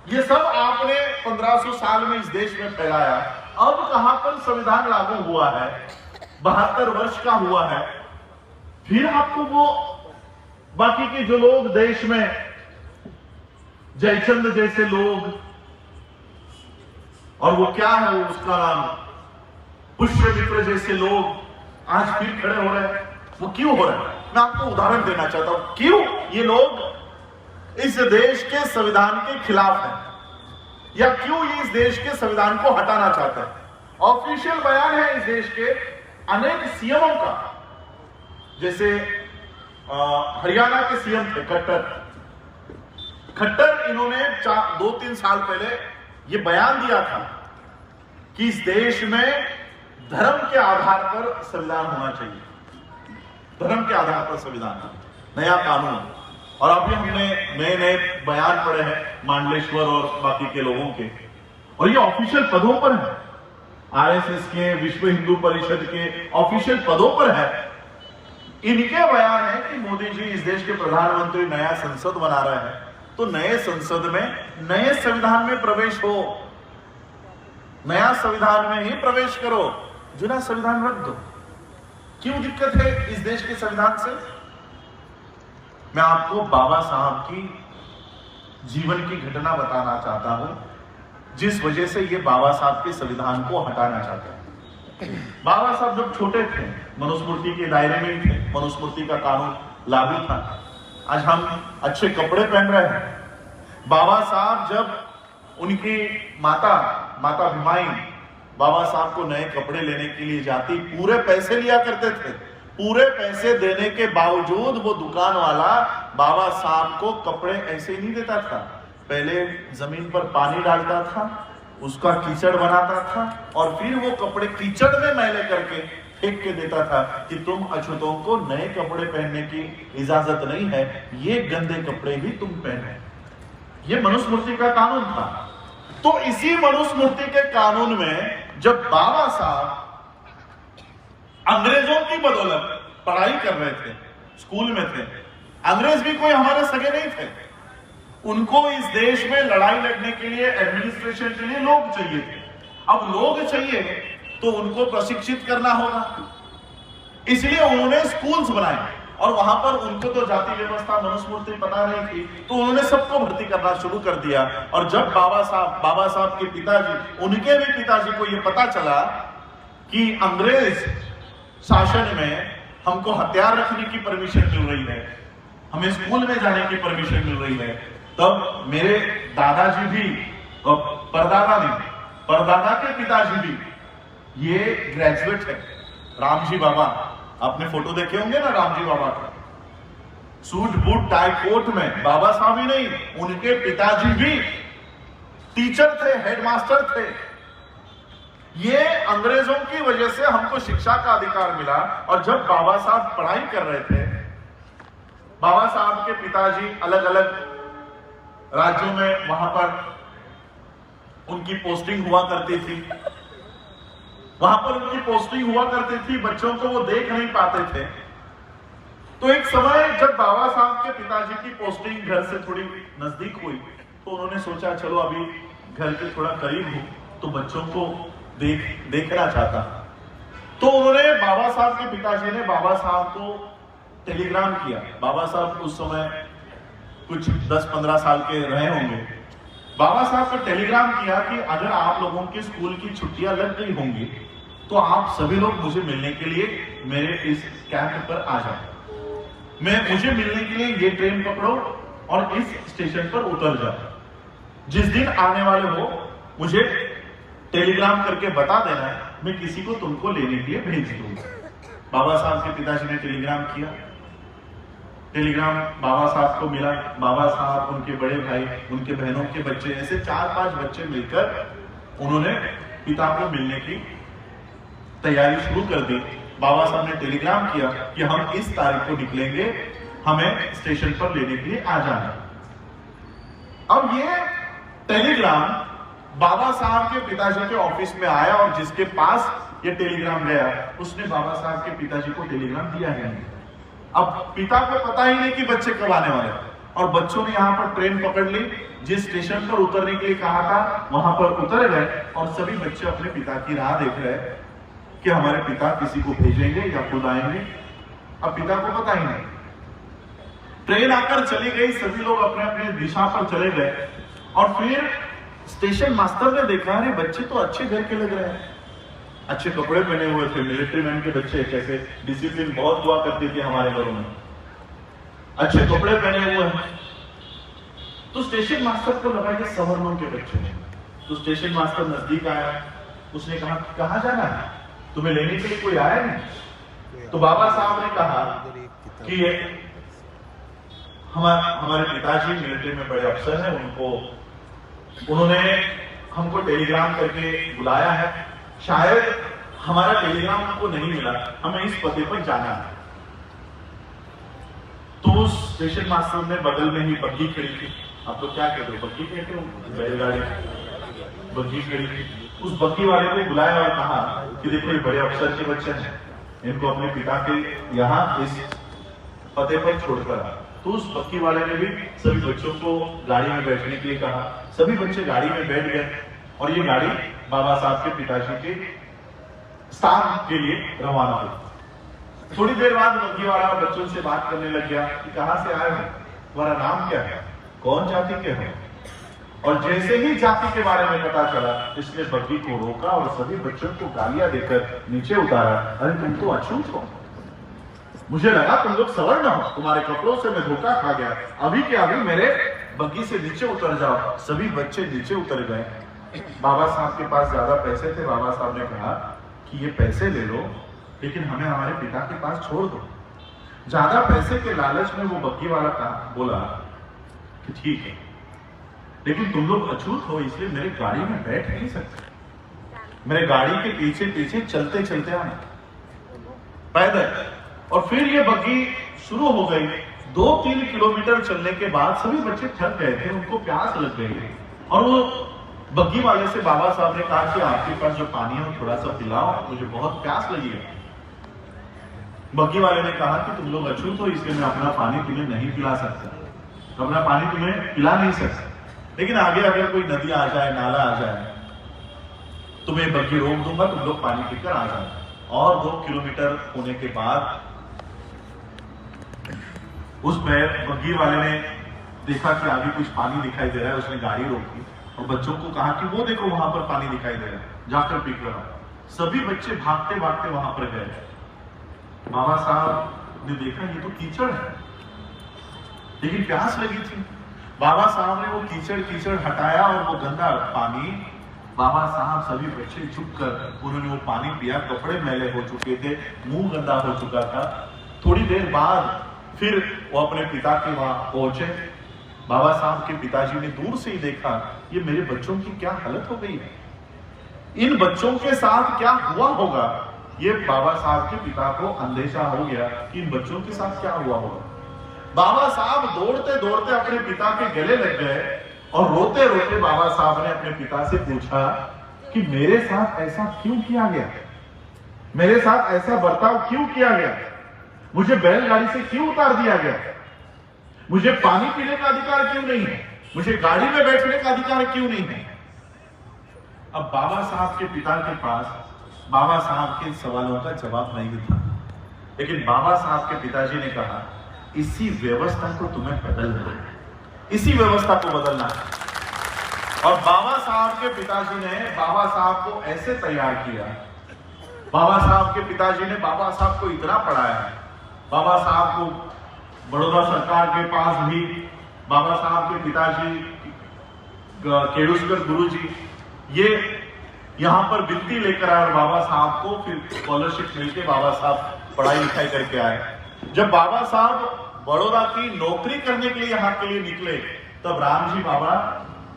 ये सब आपने 1500 साल में इस देश में फैलाया। अब कहां पर संविधान लागू हुआ है? 72 वर्ष का हुआ है। फिर आपको वो बाकी के जो लोग देश में, जयचंद जैसे लोग, और वो क्या है वो उसका नाम, पुष्यमित्र जैसे लोग आज फिर खड़े हो रहे हैं। वो क्यों हो रहे हैं? मैं आपको उदाहरण देना चाहता हूं क्यों ये लोग इस देश के संविधान के खिलाफ हैं, या क्यों ये इस देश के संविधान को हटाना चाहते हैं। ऑफिशियल बयान है इस देश के अनेक सीएमओ का, जैसे हरियाणा के सीएम थे खट्टर, इन्होंने 2-3 साल पहले ये बयान दिया था कि इस देश में धर्म के आधार पर संविधान होना चाहिए। धर्म के आधार पर संविधान, नया कानून। और अभी हमने नए नए बयान पढ़े हैं मांडलेश्वर और बाकी के लोगों के, और ये ऑफिशियल पदों पर है, आरएसएस के, विश्व हिंदू परिषद के ऑफिशियल पदों पर है। इनके बयान है कि मोदी जी इस देश के प्रधानमंत्री नया संसद बना रहे हैं, तो नए संसद में नए संविधान में प्रवेश हो, नया संविधान में ही प्रवेश करो, जुना संविधान रख दो। क्यों दिक्कत है इस देश के संविधान से? मैं आपको बाबा साहब की जीवन की घटना बताना चाहता हूं, जिस वजह से ये बाबा साहब के संविधान को हटाना चाहते हैं। बाबा साहब जब छोटे थे, मनुस्मृति के दायरे में ही थे, मनुस्मृति का कानून लागू था। आज हम अच्छे कपड़े पहन रहे हैं। बाबा साहब जब उनकी माता भीमाई बाबा साहब को नए कपड़े लेने के लिए जाती, पूरे पैसे लिया करते थे। पूरे पैसे देने के बावजूद वो दुकान वाला बाबा साहब को कपड़े ऐसे ही नहीं देता था। पहले जमीन पर पानी डालता था, उसका कीचड़ बनाता था, और फिर वो कपड़े कीचड़ में मैले करके फेंक के देता था कि तुम अछूतों को नए कपड़े पहनने की इजाजत नहीं है, ये गंदे कपड़े भी तुम पहने। ये मनुस्मृति का कानून था। तो इसी मनुस्मृति के कानून में जब बाबा साहब अंग्रेजों की बदौलत पढ़ाई कर रहे थे, स्कूल में थे, अंग्रेज भी कोई हमारे सगे नहीं थे। उनको इस देश में लड़ाई लड़ने के लिए, एडमिनिस्ट्रेशन के लिए लोग चाहिए थे। अब लोग चाहिए तो उनको प्रशिक्षित करना होगा, इसलिए उन्होंने स्कूल्स बनाए, और वहां पर उनको तो जाति व्यवस्था, मनुस्मृति पता नहीं थी, तो उन्होंने सबको भर्ती करना शुरू कर दिया। और जब बाबा साहब के पिताजी, उनके भी पिताजी को यह पता चला कि अंग्रेज शासन में हमको हथियार रखने की परमिशन मिल रही है, हमें स्कूल में जाने की परमिशन मिल रही है, तब मेरे दादाजी भी और परदादा के पिताजी भी ये ग्रेजुएट है। रामजी बाबा, आपने फोटो देखे होंगे ना रामजी बाबा का, सूट बूट टाई कोट में। बाबा साहब ही नहीं, उनके पिताजी भी टीचर थे, हेडमास्टर थे। ये अंग्रेजों की वजह से हमको शिक्षा का अधिकार मिला। और जब बाबा साहब पढ़ाई कर रहे थे, बाबा साहब के पिताजी अलग अलग राज्यों में, वहां पर उनकी पोस्टिंग हुआ करती थी, बच्चों को वो देख नहीं पाते थे। तो एक समय जब बाबा साहब के पिताजी की पोस्टिंग घर से थोड़ी नजदीक हुई, तो उन्होंने सोचा चलो अभी घर के थोड़ा करीब हूं तो बच्चों को देखना चाहता। तो उन्होंने, बाबा साहब के पिताजी ने बाबा साहब को टेलीग्राम किया। बाबा साहब उस समय कुछ 10-15 साल के रहे होंगे। बाबा साहब को टेलीग्राम किया कि अगर आप लोगों के स्कूल की छुट्टियां लग गई होंगी तो आप सभी लोग मुझे मिलने के लिए मेरे इस कैंप पर आ जाओ। मुझे मिलने के लिए ये ट्रेन पकड़ो और इस स्टेशन पर उतर जाओ। जिस दिन आने वाले हो मुझे टेलीग्राम करके बता देना, मैं किसी को तुमको लेने के लिए भेज दूंगा। बाबा साहब के पिताजी ने टेलीग्राम किया, टेलीग्राम बाबा साहब को मिला। बाबा साहब, उनके बड़े भाई, उनके बहनों के बच्चे, ऐसे 4-5 बच्चे मिलकर उन्होंने पिता को मिलने की तैयारी शुरू कर दी। बाबा साहब ने टेलीग्राम किया कि हम इस तारीख को निकलेंगे, हमें स्टेशन पर लेने के लिए आ जाना। अब ये टेलीग्राम बाबा साहब के पिताजी के ऑफिस में आया और जिसके पास ये टेलीग्राम गया उसने बाबा साहब के पिताजी को टेलीग्राम दिया है। अब पिता को पता ही नहीं कि बच्चे कब आने वाले, और बच्चों ने यहाँ पर ट्रेन पकड़ ली। जिस स्टेशन पर उतरने के लिए कहा था वहां पर उतर गए और सभी बच्चे अपने पिता की राह देख रहे हैं कि हमारे पिता किसी को भेजेंगे या खुद आएंगे। अब पिता को पता ही नहीं। ट्रेन आकर चली गई, सभी लोग अपने अपने दिशा पर चले गए और फिर स्टेशन मास्टर ने देखा, अरे बच्चे तो अच्छे घर के लग रहे हैं, अच्छे कपड़े पहने हुए थे, मिलिट्री मैन के बच्चे, जैसे डिसिप्लिन बहुत हुआ करती थी हमारे घरों में, अच्छे कपड़े पहने हुए हैं। तो स्टेशन मास्टर को लगा कि सवर्णों के बच्चे हैं। तो स्टेशन मास्टर नजदीक आया, उसने कहा कहां जाना है, तुम्हें लेने के लिए कोई आया नहीं? तो बाबा साहब ने कहा कि ये हमारे पिताजी मिलिट्री में बड़े अफसर हैं, उन्होंने हमको टेलीग्राम करके बुलाया है, शायद हमारा टेलीग्राम हमको नहीं मिला, हमें इस पते पर जाना है। तो स्टेशन मास्टर ने बगल में ही बग्गी खड़ी थी, आप तो क्या कहते हो, बग्गी कहते हो, बैलगाड़ी, बग्गी खड़ी थी। उस बग्गी वाले को बुलाया और कहा कि देखो ये बड़े अफसर के बच्चे हैं, इनको अपने पिता के यहाँ इस पते पर छोड़कर आ। तो उस बग्गी वाले ने भी सभी बच्चों को गाड़ी में बैठने के लिए कहा, सभी बच्चे गाड़ी में बैठ गए और ये गाड़ी बाबा साहब के पिताजी के स्थान के लिए रवाना हुई। थोड़ी देर बाद बग्गी वाला बच्चों से बात करने लग गया कि कहां से आए हो, तुम्हारा नाम क्या है, कौन जाति के हो। और जैसे ही जाति के बारे में पता चला, इसने बग्गी को रोका और सभी बच्चों को गालियां देकर नीचे उतारा। अरे तुम तो अछूत हो, मुझे लगा तुम लोग सवर्ण हो, तुम्हारे कपड़ों से मैं धोखा खा गया, अभी के अभी मेरे बग्गी से नीचे उतर जाओ। सभी बच्चे नीचे उतर गए। बाबा साहब के पास ज्यादा पैसे थे, बाबा साहब ने कहा कि ये पैसे ले लो, लेकिन हमें हमारे पिता के पास छोड़ दो। ज्यादा पैसे के लालच में वो बग्गी वाला बोला कि ठीक है, लेकिन तुम लोग अछूत हो इसलिए मेरे गाड़ी में बैठ नहीं सकते, मेरे गाड़ी के पीछे पीछे चलते चलते आना पैदल। और फिर ये बग्गी शुरू हो गई। 2-3 किलोमीटर चलने के बाद सभी बच्चे थक गए थे, उनको प्यास लग गई और वो बग्गी वाले से बाबा साहब ने कहा कि आपके पास जो पानी है वो थोड़ा सा पिलाओ, मुझे बहुत प्यास लगी है। बग्गी वाले ने कहा कि तुम लोग अछूत हो इसलिए मैं अपना पानी तुम्हें नहीं पिला सकता, अपना पानी तुम्हें पिला नहीं सकता, लेकिन आगे अगर कोई नदी आ जाए, नाला आ जाए, तो मैं बग्गी रोक दूंगा, तुम लोग पानी पीकर आ जाओ। और 2 किलोमीटर होने के बाद उस बग्गी वाले ने देखा कि आगे कुछ पानी दिखाई दे रहा है, उसने गाड़ी रोकी और बच्चों को कहा कि वो देखो वहां पर पानी दिखाई दे रहा है, जाकर पी कर आओ। सभी बच्चे भागते भागते वहां पर गए। बाबा साहब ने देखा ये तो कीचड़ है, लेकिन प्यास लगी थी। बाबा साहब ने वो कीचड़ हटाया और वो गंदा पानी, बाबा साहब सभी बच्चे झुककर उन्होंने वो पानी पिया। कपड़े मैले हो चुके थे, मुंह गंदा हो चुका था। थोड़ी देर बाद फिर वो अपने पिता के वहां पहुंचे। बाबा साहब के पिताजी ने दूर से ही देखा, ये मेरे बच्चों की क्या हालत हो गई है, इन बच्चों के साथ क्या हुआ होगा। ये बाबा साहब के पिता को अंदेशा हो गया कि इन बच्चों के साथ क्या हुआ होगा। बाबा साहब दौड़ते दौड़ते अपने पिता के गले लग गए और रोते रोते बाबा साहब ने अपने पिता से पूछा कि मेरे साथ ऐसा क्यों किया गया, मेरे साथ ऐसा बर्ताव क्यों किया गया, मुझे बैलगाड़ी से क्यों उतार दिया गया, मुझे पानी पीने का अधिकार क्यों नहीं है, मुझे गाड़ी में बैठने का अधिकार क्यों नहीं है। अब बाबा साहब के पिता के पास बाबा साहब के सवालों का जवाब नहीं था, लेकिन बाबा साहब के पिताजी ने कहा इसी व्यवस्था को तुम्हें बदलना है, इसी व्यवस्था को बदलना है। और बाबा साहब के पिताजी ने बाबा साहब को ऐसे तैयार किया, बाबा साहब के पिताजी ने बाबा साहब को इतना पढ़ाया है। बाबा साहब को बड़ौदा सरकार के पास भी बाबा साहब के पिताजी केडुस्कर गुरुजी ये यहाँ पर विनती लेकर आए और बाबा साहब को फिर स्कॉलरशिप मिलके बाबा साहब पढ़ाई लिखाई करके आए। जब बाबा साहब बड़ौदा की नौकरी करने के लिए यहाँ के लिए निकले, तब राम जी बाबा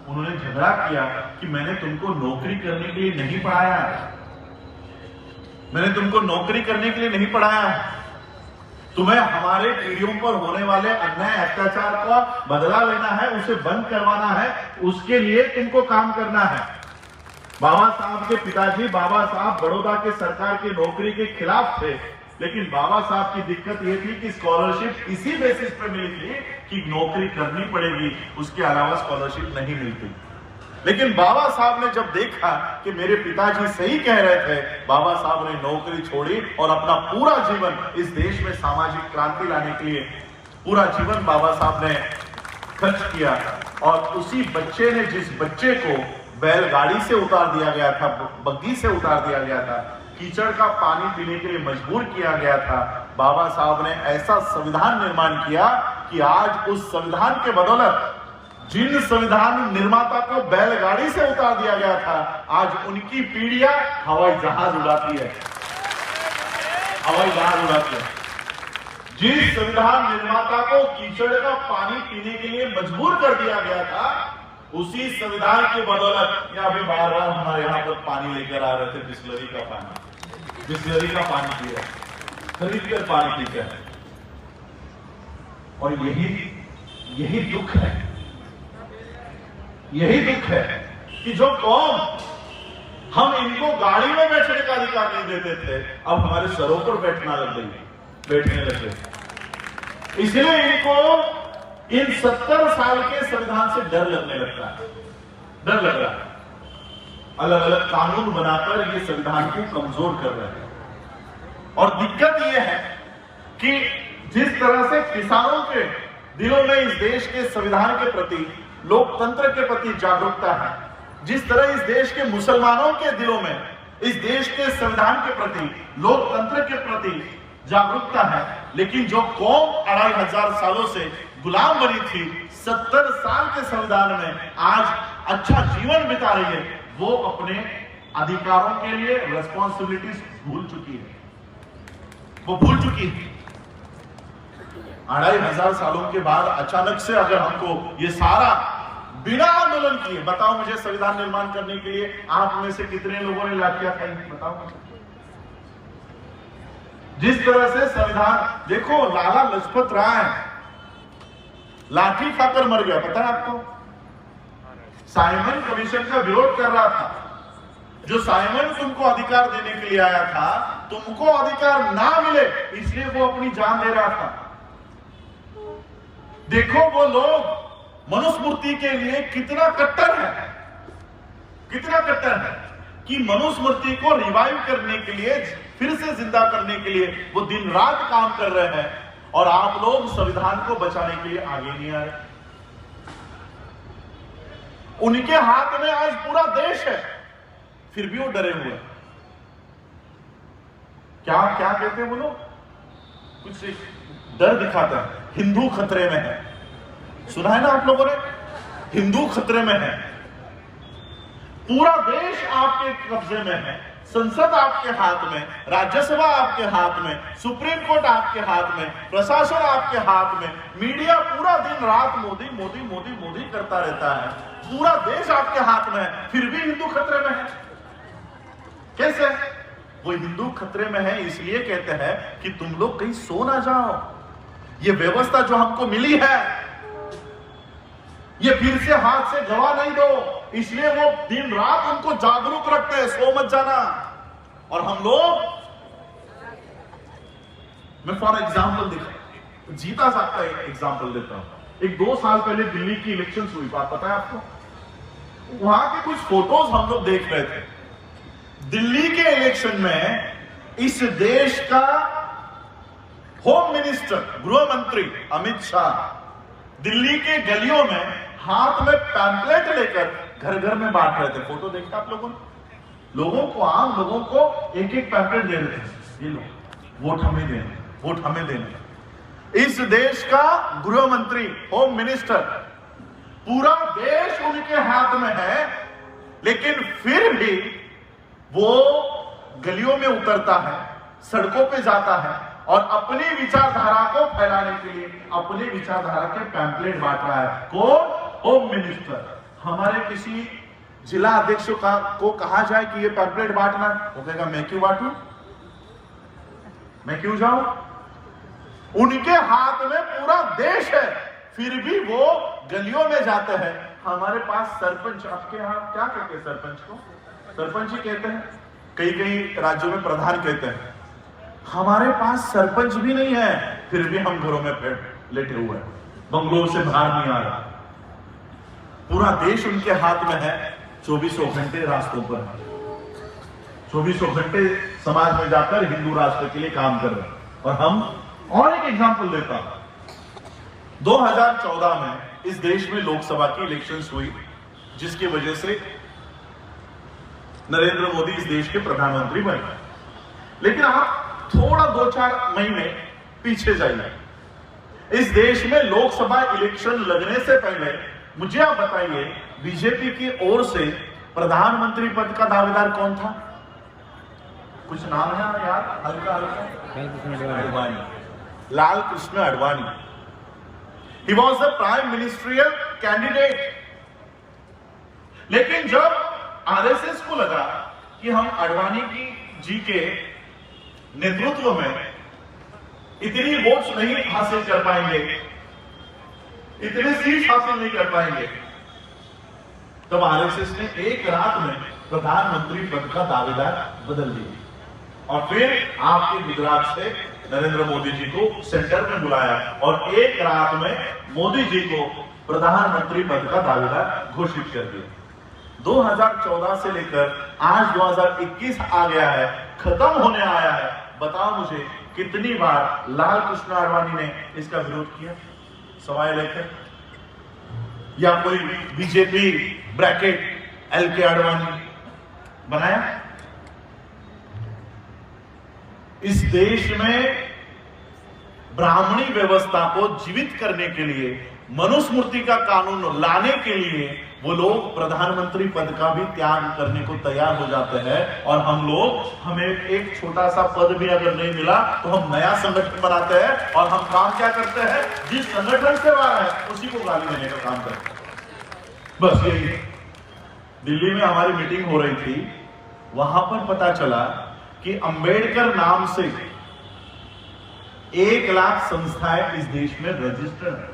उन्होंने झगड़ा किया कि मैंने तुमको नौकरी करने के लिए नहीं पढ़ाया, मैंने तुमको नौकरी करने के लिए नहीं पढ़ाया, तुम्हें हमारे पीढ़ियों पर होने वाले अन्याय अत्याचार का बदला लेना है, उसे बंद करवाना है, उसके लिए तुमको काम करना है। बाबा साहब के पिताजी बाबा साहब बड़ौदा के सरकार की नौकरी के खिलाफ थे, लेकिन बाबा साहब की दिक्कत यह थी कि स्कॉलरशिप इसी बेसिस पे मिली थी कि नौकरी करनी पड़ेगी, उसके अलावा स्कॉलरशिप नहीं मिलती। लेकिन बाबा साहब ने जब देखा कि मेरे पिताजी सही कह रहे थे, बाबा साहब ने नौकरी छोड़ी और अपना पूरा जीवन इस देश में सामाजिक क्रांति लाने के लिए पूरा जीवन बाबा साहब ने खर्च किया। और उसी बच्चे ने, जिस बच्चे को बैलगाड़ी से उतार दिया गया था, बग्गी से उतार दिया गया था, कीचड़ का पानी पीने के लिए मजबूर किया गया था, बाबा साहब ने ऐसा संविधान निर्माण किया कि आज उस संविधान के बदौलत जिन संविधान निर्माता को बैलगाड़ी से उतार दिया गया था, आज उनकी पीढ़ियां हवाई जहाज उड़ाती है, हवाई जहाज उड़ाती है। जिस संविधान निर्माता को कीचड़ का पानी पीने के लिए मजबूर कर दिया गया था, उसी संविधान की बदौलत यहाँ भी बार बार हमारे यहाँ पर पानी लेकर आ रहे थे, बिस्लरी का पानी, बिस्लरी का पानी पी रहे, खरीद कर पानी पीते हैं। और यही दुख है, यही दुख है कि जो कौम हम इनको गाड़ी में बैठने का अधिकार नहीं देते थे, अब हमारे सरों पर बैठने लग गए। इसलिए इनको इन 70 साल के संविधान से डर लगने लगता है, डर लग रहा है। अलग अलग कानून बनाकर ये संविधान को कमजोर कर रहे हैं। और दिक्कत यह है कि जिस तरह से किसानों के दिलों में इस देश के संविधान के प्रति, लोकतंत्र के प्रति जागरूकता है, जिस तरह इस देश के मुसलमानों के दिलों में इस देश के संविधान के प्रति, लोकतंत्र के प्रति जागरूकता है, लेकिन जो कौम 2500 सालों से गुलाम बनी थी, 70 साल के संविधान में आज अच्छा जीवन बिता रही है, वो अपने अधिकारों के लिए रिस्पॉन्सिबिलिटीज भूल चुकी है, वो भूल चुकी है। 2500 सालों के बाद अचानक से अगर हमको ये सारा बिना आंदोलन किए, बताओ मुझे, संविधान निर्माण करने के लिए आप में से कितने लोगों ने लाठियां खाई, बताओ मुझे। जिस तरह से संविधान, देखो लाला लजपत राय लाठी खाकर मर गया, पता है आपको? साइमन कमीशन का विरोध कर रहा था। जो साइमन तुमको अधिकार देने के लिए आया था, तुमको अधिकार ना मिले इसलिए वो अपनी जान दे रहा था। देखो वो लोग मनुस्मृति के लिए कितना कट्टर है, कितना कट्टर है कि मनुस्मृति को रिवाइव करने के लिए, फिर से जिंदा करने के लिए वो दिन रात काम कर रहे हैं, और आप लोग संविधान को बचाने के लिए आगे नहीं आ रहे। उनके हाथ में आज पूरा देश है, फिर भी वो डरे हुए हैं। क्या क्या कहते हैं वो लोग? कुछ डर दिखाता है, हिंदू खतरे में है। सुना है ना आप लोगों ने? हिंदू खतरे में है। पूरा देश आपके कब्जे में है, संसद आपके हाथ में, राज्यसभा आपके हाथ में, सुप्रीम कोर्ट आपके हाथ में, प्रशासन आपके हाथ में, मीडिया पूरा दिन रात मोदी मोदी मोदी मोदी करता रहता है, पूरा देश आपके हाथ में है, फिर भी हिंदू खतरे में है। कैसे? वो हिंदू खतरे में है इसलिए कहते हैं कि तुम लोग कहीं सो ना जाओ, ये व्यवस्था जो हमको मिली है ये फिर से हाथ से गवा नहीं दो, इसलिए वो दिन रात उनको जागरूक रखते हैं, सो मत जाना। और हम लोग, मैं फॉर एग्जाम्पल दिखा, जीता सकता है एग्जाम्पल देता हूं। 2 साल पहले दिल्ली की इलेक्शन हुई, बात पता है आपको? वहां के कुछ फोटोज हम लोग देख रहे थे। दिल्ली के इलेक्शन में इस देश का होम मिनिस्टर, गृह मंत्री अमित शाह दिल्ली के गलियों में हाथ में पैम्पलेट लेकर घर घर में बांट रहे थे। फोटो देखा आप लोगों ने? लोगों को, आम लोगों को एक एक पैम्पलेट दे रहे थे, ये लो वोट हमें देना, वोट हमें देना। इस देश का गृह मंत्री, होम मिनिस्टर, पूरा देश उनके हाथ में है, लेकिन फिर भी वो गलियों में उतरता है, सड़कों पे जाता है और अपनी विचारधारा को फैलाने के लिए अपनी विचारधारा के पैम्पलेट बांट रहा है। कौन? Home minister. हमारे किसी जिला अध्यक्ष को कहा जाए कि ये पैम्पलेट बांटना, वो कहेगा मैं क्यों बांटूं, मैं क्यों जाऊं? उनके हाथ में पूरा देश है, फिर भी वो गलियों में जाते हैं। हमारे पास सरपंच, आपके यहाँ क्या कहते हैं सरपंच को? सरपंच ही कहते हैं, कई कई राज्यों में प्रधान कहते हैं। हमारे पास सरपंच भी नहीं है, फिर भी हम घरों में लेटे हुए हैं, बंगलों से बाहर नहीं आ रहा। पूरा देश उनके हाथ में है, 24 घंटे रास्तों पर है, 24 घंटे समाज में जाकर हिंदू राष्ट्र के लिए काम कर रहे हैं। और हम और एक एग्जांपल देता हूं। 2014 में इस देश में लोकसभा की इलेक्शंस हुई, जिसकी वजह से नरेंद्र मोदी इस देश के प्रधानमंत्री बने। लेकिन आप थोड़ा 2-4 महीने पीछे जाइए। इस देश में लोकसभा इलेक्शन लगने से पहले मुझे आप बताइए, बीजेपी की ओर से प्रधानमंत्री पद का दावेदार कौन था? कुछ नाम है यार, हल्का हल्का? Advani, Lal Krishna Advani. He was the prime ministerial candidate. लेकिन जब आरएसएस को लगा कि हम अडवाणी जी के नेतृत्व में इतनी वोट्स नहीं हासिल कर पाएंगे, इतने सीट हासिल नहीं कर पाएंगे, तब आरएसएस ने एक रात में प्रधानमंत्री पद का दावेदार बदल दिया और फिर आपके गुजरात से नरेंद्र मोदी जी को सेंटर में बुलाया और एक रात में मोदी जी को प्रधानमंत्री पद का दावेदार घोषित कर दिया। 2014 से लेकर आज 2021 आ गया है, खत्म होने आया है। बताओ मुझे कितनी बार लाल कृष्ण अडवाणी ने इसका विरोध किया सवाल लेकर, या कोई बीजेपी ब्रैकेट एलके अडवाणी बनाया? इस देश में ब्राह्मणी व्यवस्था को जीवित करने के लिए, मनुस्मृति का कानून लाने के लिए वो लोग प्रधानमंत्री पद का भी त्याग करने को तैयार हो जाते हैं। और हम लोग, हमें एक छोटा सा पद भी अगर नहीं मिला तो हम नया संगठन बनाते हैं और हम काम क्या करते हैं? जिस संगठन से वाला है उसी को गाली देने का काम करते हैं। बस यही। दिल्ली में हमारी मीटिंग हो रही थी, वहां पर पता चला कि अंबेडकर नाम से 1 लाख संस्थाएं इस देश में रजिस्टर्ड है,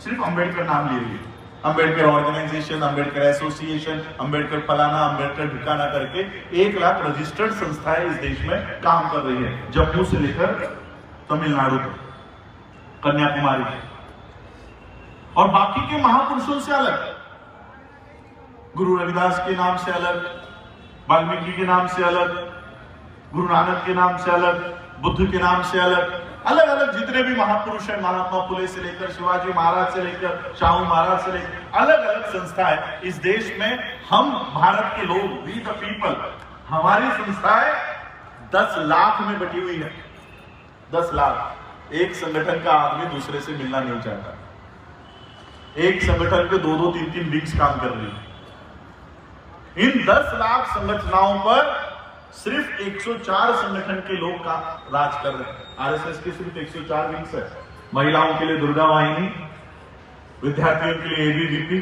सिर्फ अंबेडकर नाम लिए हुए। अंबेडकर ऑर्गेनाइजेशन, अंबेडकर एसोसिएशन, अंबेडकर फलाना, अंबेडकर ठिकाना करके 1 लाख रजिस्टर्ड संस्थाएं इस देश में काम कर रही है, जम्मू से लेकर तमिलनाडु तक, कन्याकुमारी तक। और बाकी के महापुरुषों से अलग, गुरु रविदास के नाम से अलग, वाल्मीकि के नाम से अलग, गुरु नानक के नाम से अलग, बुद्ध के नाम से अलग, अलग अलग जितने भी महापुरुष हैं, महात्मा फुले से लेकर शिवाजी महाराज से लेकर शाहू महाराज से लेकर अलग अलग संस्थाएं इस देश में। हम भारत के लोग, वी द पीपल, हमारी संस्थाएं 10 लाख में बटी हुई है। 10 लाख। एक संगठन का आदमी दूसरे से मिलना नहीं चाहता। एक संगठन पे 2-2, 3-3 विंग्स काम कर रही है। इन 10 लाख संगठनों पर सिर्फ 104 संगठन के लोग का राज कर रहे हैं। आरएसएस के सिर्फ 104 विंग्स है। महिलाओं के लिए दुर्गा वाहिनी, विद्यार्थियों के लिए एबीवीपी,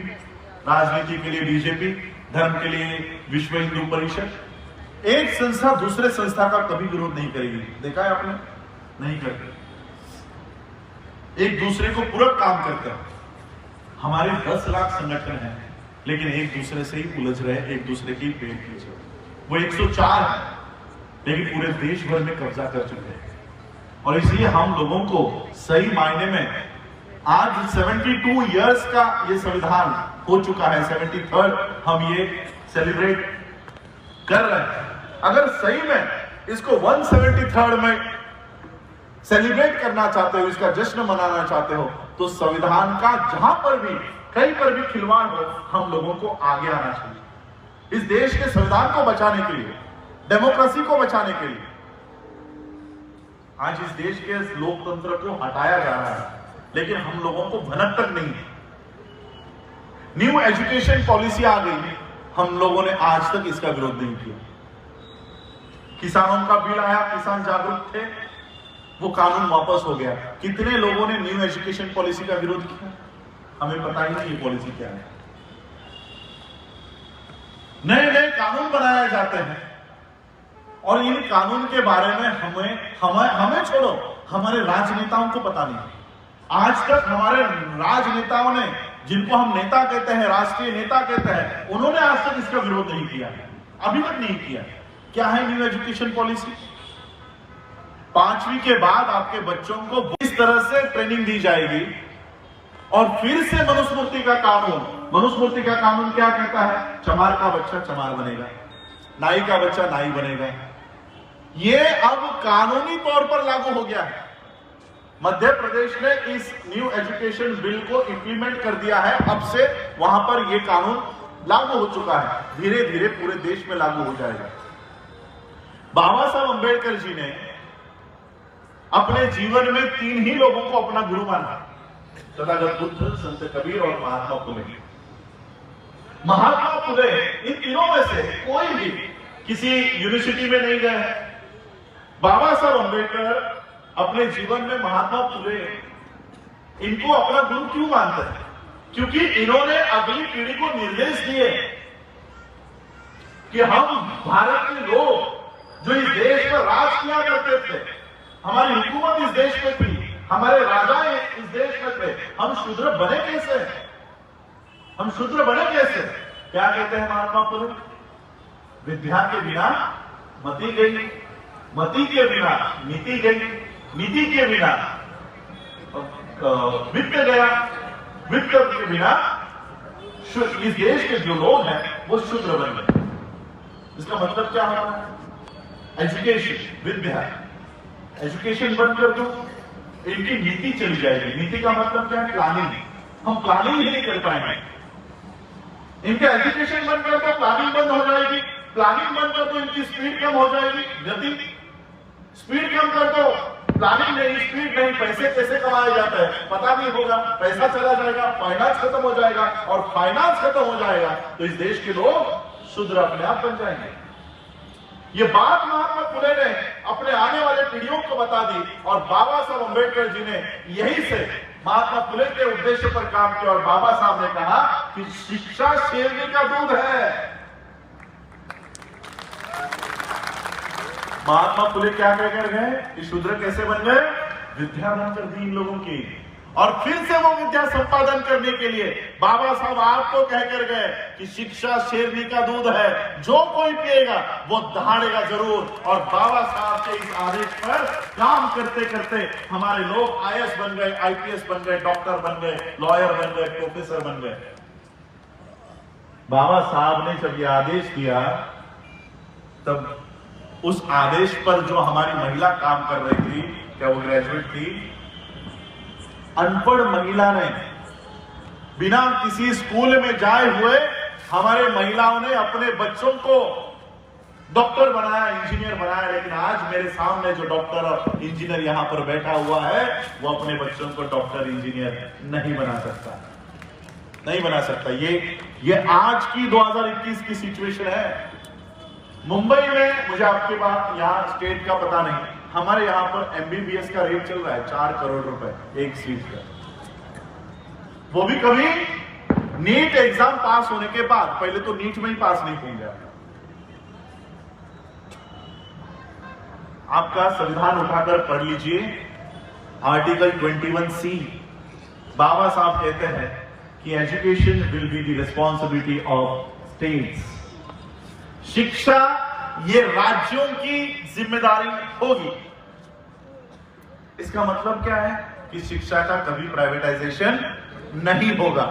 राजनीति के लिए बीजेपी, धर्म के लिए विश्व हिंदू परिषद। एक संस्था दूसरे संस्था का कभी विरोध नहीं करेगी, देखा है आपने? नहीं करते, एक दूसरे को पूरक काम करते हैं। हमारे 10 लाख संगठन हैं, लेकिन एक दूसरे से ही उलझ रहे, एक दूसरे की पेट खींच रहे। वो 104 है, लेकिन पूरे देश भर में कब्जा कर चुके हैं। और इसलिए हम लोगों को सही मायने में आज 72 इयर्स का ये संविधान हो चुका है, 73rd हम ये सेलिब्रेट कर रहे हैं। अगर सही में इसको 173rd में सेलिब्रेट करना चाहते हो, इसका जश्न मनाना चाहते हो, तो संविधान का जहां पर भी, कहीं पर भी खिलवाड़ हो, हम लोगों को आगे आना चाहिए। इस देश के संविधान को बचाने के लिए, डेमोक्रेसी को बचाने के लिए। आज इस देश के लोकतंत्र को हटाया जा रहा है, लेकिन हम लोगों को भनक तक नहीं है। न्यू एजुकेशन पॉलिसी आ गई, हम लोगों ने आज तक इसका विरोध नहीं किया। किसानों का बिल आया, किसान जागरूक थे, वो कानून वापस हो गया। कितने लोगों ने न्यू एजुकेशन पॉलिसी का विरोध किया? हमें पता ही नहीं ये पॉलिसी क्या है। नए नए कानून बनाए जाते हैं और इन कानून के बारे में हमें छोड़ो, हमारे राजनेताओं को पता नहीं। आज तक हमारे राजनेताओं ने, जिनको हम नेता कहते हैं, राष्ट्रीय नेता कहते हैं, उन्होंने आज तक इसका विरोध नहीं किया, अभी तक नहीं किया। क्या है न्यू एजुकेशन पॉलिसी? 5वीं के बाद आपके बच्चों को इस तरह से ट्रेनिंग दी जाएगी और फिर से मनुस्मृति का कानून क्या कहता है? चमार का बच्चा चमार बनेगा, नाई का बच्चा नाई बनेगा। ये अब कानूनी तौर पर लागू हो गया है। मध्य प्रदेश ने इस न्यू एजुकेशन बिल को इंप्लीमेंट कर दिया है। अब से वहां पर यह कानून लागू हो चुका है, धीरे धीरे पूरे देश में लागू हो जाएगा। बाबा साहब अंबेडकर जी ने अपने जीवन में 3 ही लोगों को अपना गुरु माना, तथागत बुद्ध, संत कबीर और महात्मा फुले। महात्मा फुले इन तीनों में से कोई भी किसी यूनिवर्सिटी में नहीं गए। बाबा साहब अंबेडकर अपने जीवन में महात्मा फुले इनको अपना गुरु क्यों मानते हैं? क्योंकि इन्होंने अगली पीढ़ी को निर्देश दिए कि हम भारत के लोग जो इस देश पर राज किया करते थे, हमारी हुकूमत इस देश में थी, हमारे राजा इस देश में थे, हम शूद्र बने कैसे? क्या कहते हैं महात्मा फुले? विद्या के बिना मति गई, मति के बिना नीति गई, नीति के बिना वित्त गया, वित्त के बिना इस देश के जो लोग हैं वो शूद्र बन गए। इसका मतलब क्या होता है? एजुकेशन, विद्या, एजुकेशन बंद कर दो, इनकी नीति चली जाएगी। नीति का मतलब क्या है? प्लानिंग। हम प्लानिंग ही नहीं कर पाएंगे। इनका एजुकेशन बंद कर दो, प्लानिंग बंद हो जाएगी। प्लानिंग बंद कर दो, इनकी स्पीड कम हो जाएगी, गति। स्पीड कम कर दो, प्लानिंग नहीं, स्पीड नहीं, पैसे कैसे कमाए जाते हैं पता नहीं होगा, पैसा चला जाएगा, फाइनेंस खत्म हो जाएगा, और फाइनेंस खत्म हो जाएगा तो इस देश के लोग शूद्र अपने आप बन जाएंगे। ये बात महात्मा फुले ने अपने आने वाले पीढ़ियों को बता दी और बाबा साहब अंबेडकर जी ने यही से महात्मा फुले के उद्देश्य पर काम किया। और बाबा साहब ने कहा कि शिक्षा शेरनी का दूध है। महात्मा फुले क्या कहकर गए कि शूद्र कैसे बन गए? विद्या बनकर दी इन लोगों की। और फिर से वो विद्या संपादन करने के लिए बाबा साहब आपको कहकर गए कि शिक्षा शेरनी का दूध है, जो कोई पिएगा वो दहाड़ेगा जरूर। और बाबा साहब के इस आदेश पर काम करते करते हमारे लोग आईएएस बन गए, आईपीएस बन गए, डॉक्टर बन गए, लॉयर बन गए, प्रोफेसर बन गए। बाबा साहब ने जब ये आदेश दिया तब उस आदेश पर जो हमारी महिला काम कर रही थी, क्या वो ग्रेजुएट थी? अनपढ़ महिला ने बिना किसी स्कूल में जाए हुए हमारे महिलाओं ने अपने बच्चों को डॉक्टर बनाया, इंजीनियर बनाया। लेकिन आज मेरे सामने जो डॉक्टर और इंजीनियर यहां पर बैठा हुआ है वो अपने बच्चों को डॉक्टर इंजीनियर नहीं बना सकता, नहीं बना सकता। ये आज की 2021 की सिचुएशन है। मुंबई में, मुझे आपके बात यहाँ स्टेट का पता नहीं, हमारे यहाँ पर एमबीबीएस का रेट चल रहा है 4 करोड़ रुपए एक सीट का। वो भी कभी नीट एग्जाम पास होने के बाद, पहले तो नीट में ही पास नहीं होंगे। आपका संविधान उठाकर पढ़ लीजिए, आर्टिकल 21C। बाबा साहब कहते हैं कि education will be the responsibility of states. शिक्षा ये राज्यों की जिम्मेदारी होगी। इसका मतलब क्या है कि शिक्षा का कभी प्राइवेटाइजेशन नहीं होगा।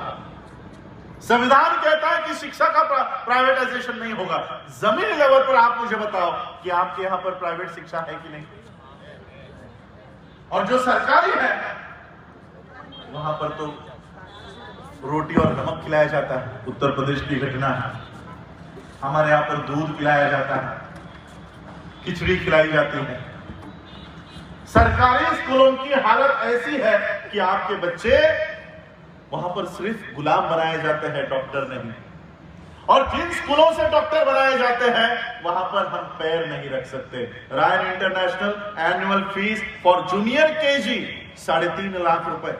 संविधान कहता है कि शिक्षा का प्राइवेटाइजेशन नहीं होगा। जमीनी लेवल पर आप मुझे बताओ कि आपके यहां पर प्राइवेट शिक्षा है कि नहीं? और जो सरकारी है वहां पर तो रोटी और नमक खिलाया जाता है। उत्तर प्रदेश की घटना है, हमारे यहां पर दूध खिलाया जाता है, खिचड़ी खिलाई जाती है। सरकारी स्कूलों की हालत ऐसी है कि आपके बच्चे वहां पर सिर्फ गुलाम बनाए जाते हैं, डॉक्टर नहीं। और जिन स्कूलों से डॉक्टर बनाए जाते हैं वहां पर हम पैर नहीं रख सकते। Ryan international annual fees for junior KG 3.5 lakh रुपए।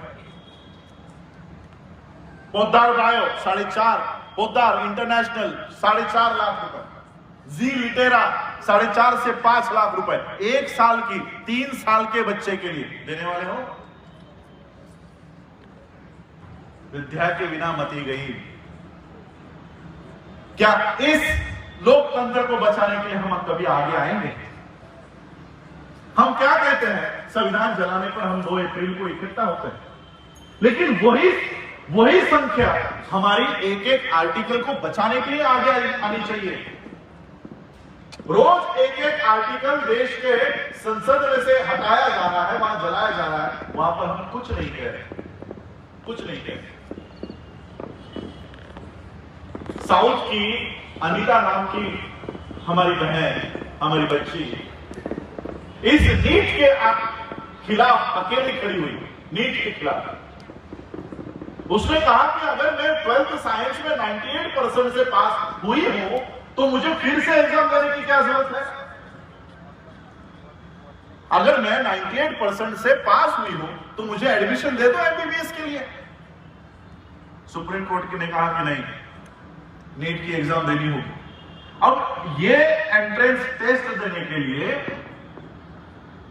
पोद्दार बायो 4.5, पोद्दार इंटरनेशनल 4.5 लाख रुपए। जी लिटेरा 4.5 से 5 लाख रुपए 1 साल की, 3 साल के बच्चे के लिए देने वाले हो। विद्या के बिना मती गई। क्या इस लोकतंत्र को बचाने के लिए हम कभी आगे आएंगे? हम क्या कहते हैं, संविधान जलाने पर हम 2 अप्रैल को इकट्ठा होते हैं, लेकिन वही संख्या हमारी एक आर्टिकल को बचाने के लिए आगे आनी चाहिए। रोज एक आर्टिकल देश के संसद में से हटाया जा रहा है, वहां जलाया जा रहा है, वहां पर हम कुछ नहीं कह रहे, कुछ नहीं कह रहे। साउथ की अनीता नाम की हमारी बहन, हमारी बच्ची इस नीट के खिलाफ अकेली खड़ी हुई, नीट के खिलाफ। उसने कहा कि अगर मैं 12th साइंस में 98% से पास हुई हूं तो मुझे फिर से एग्जाम देने की क्या जरूरत है? अगर मैं 98% से पास हुई हूं तो मुझे एडमिशन दे दो एमबीबीएस के लिए। सुप्रीम कोर्ट ने कहा कि नहीं, नीट की एग्जाम देनी होगी। अब ये एंट्रेंस टेस्ट देने के लिए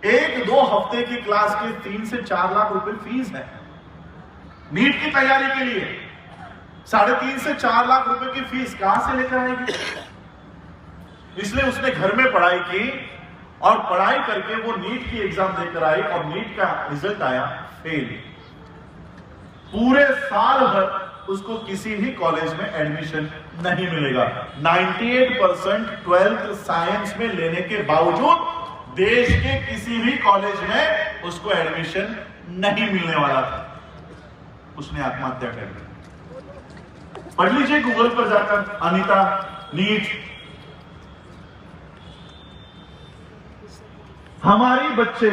1-2 हफ्ते की क्लास के 3 से 4 लाख रुपए फीस है। नीट की तैयारी के लिए 3.5 से 4 लाख रुपए की फीस कहां से लेकर आएगी? इसलिए उसने घर में पढ़ाई की और पढ़ाई करके वो नीट की एग्जाम देकर आई और नीट का रिजल्ट आया फेल। पूरे साल भर उसको किसी भी कॉलेज में एडमिशन नहीं मिलेगा। 98% 12th साइंस में लेने के बावजूद देश के किसी भी कॉलेज में उसको एडमिशन नहीं मिलने वाला था। उसने आत्महत्या कर ली। पढ़ लीजिए गूगल पर जाकर, अनीता नीट। हमारी बच्चे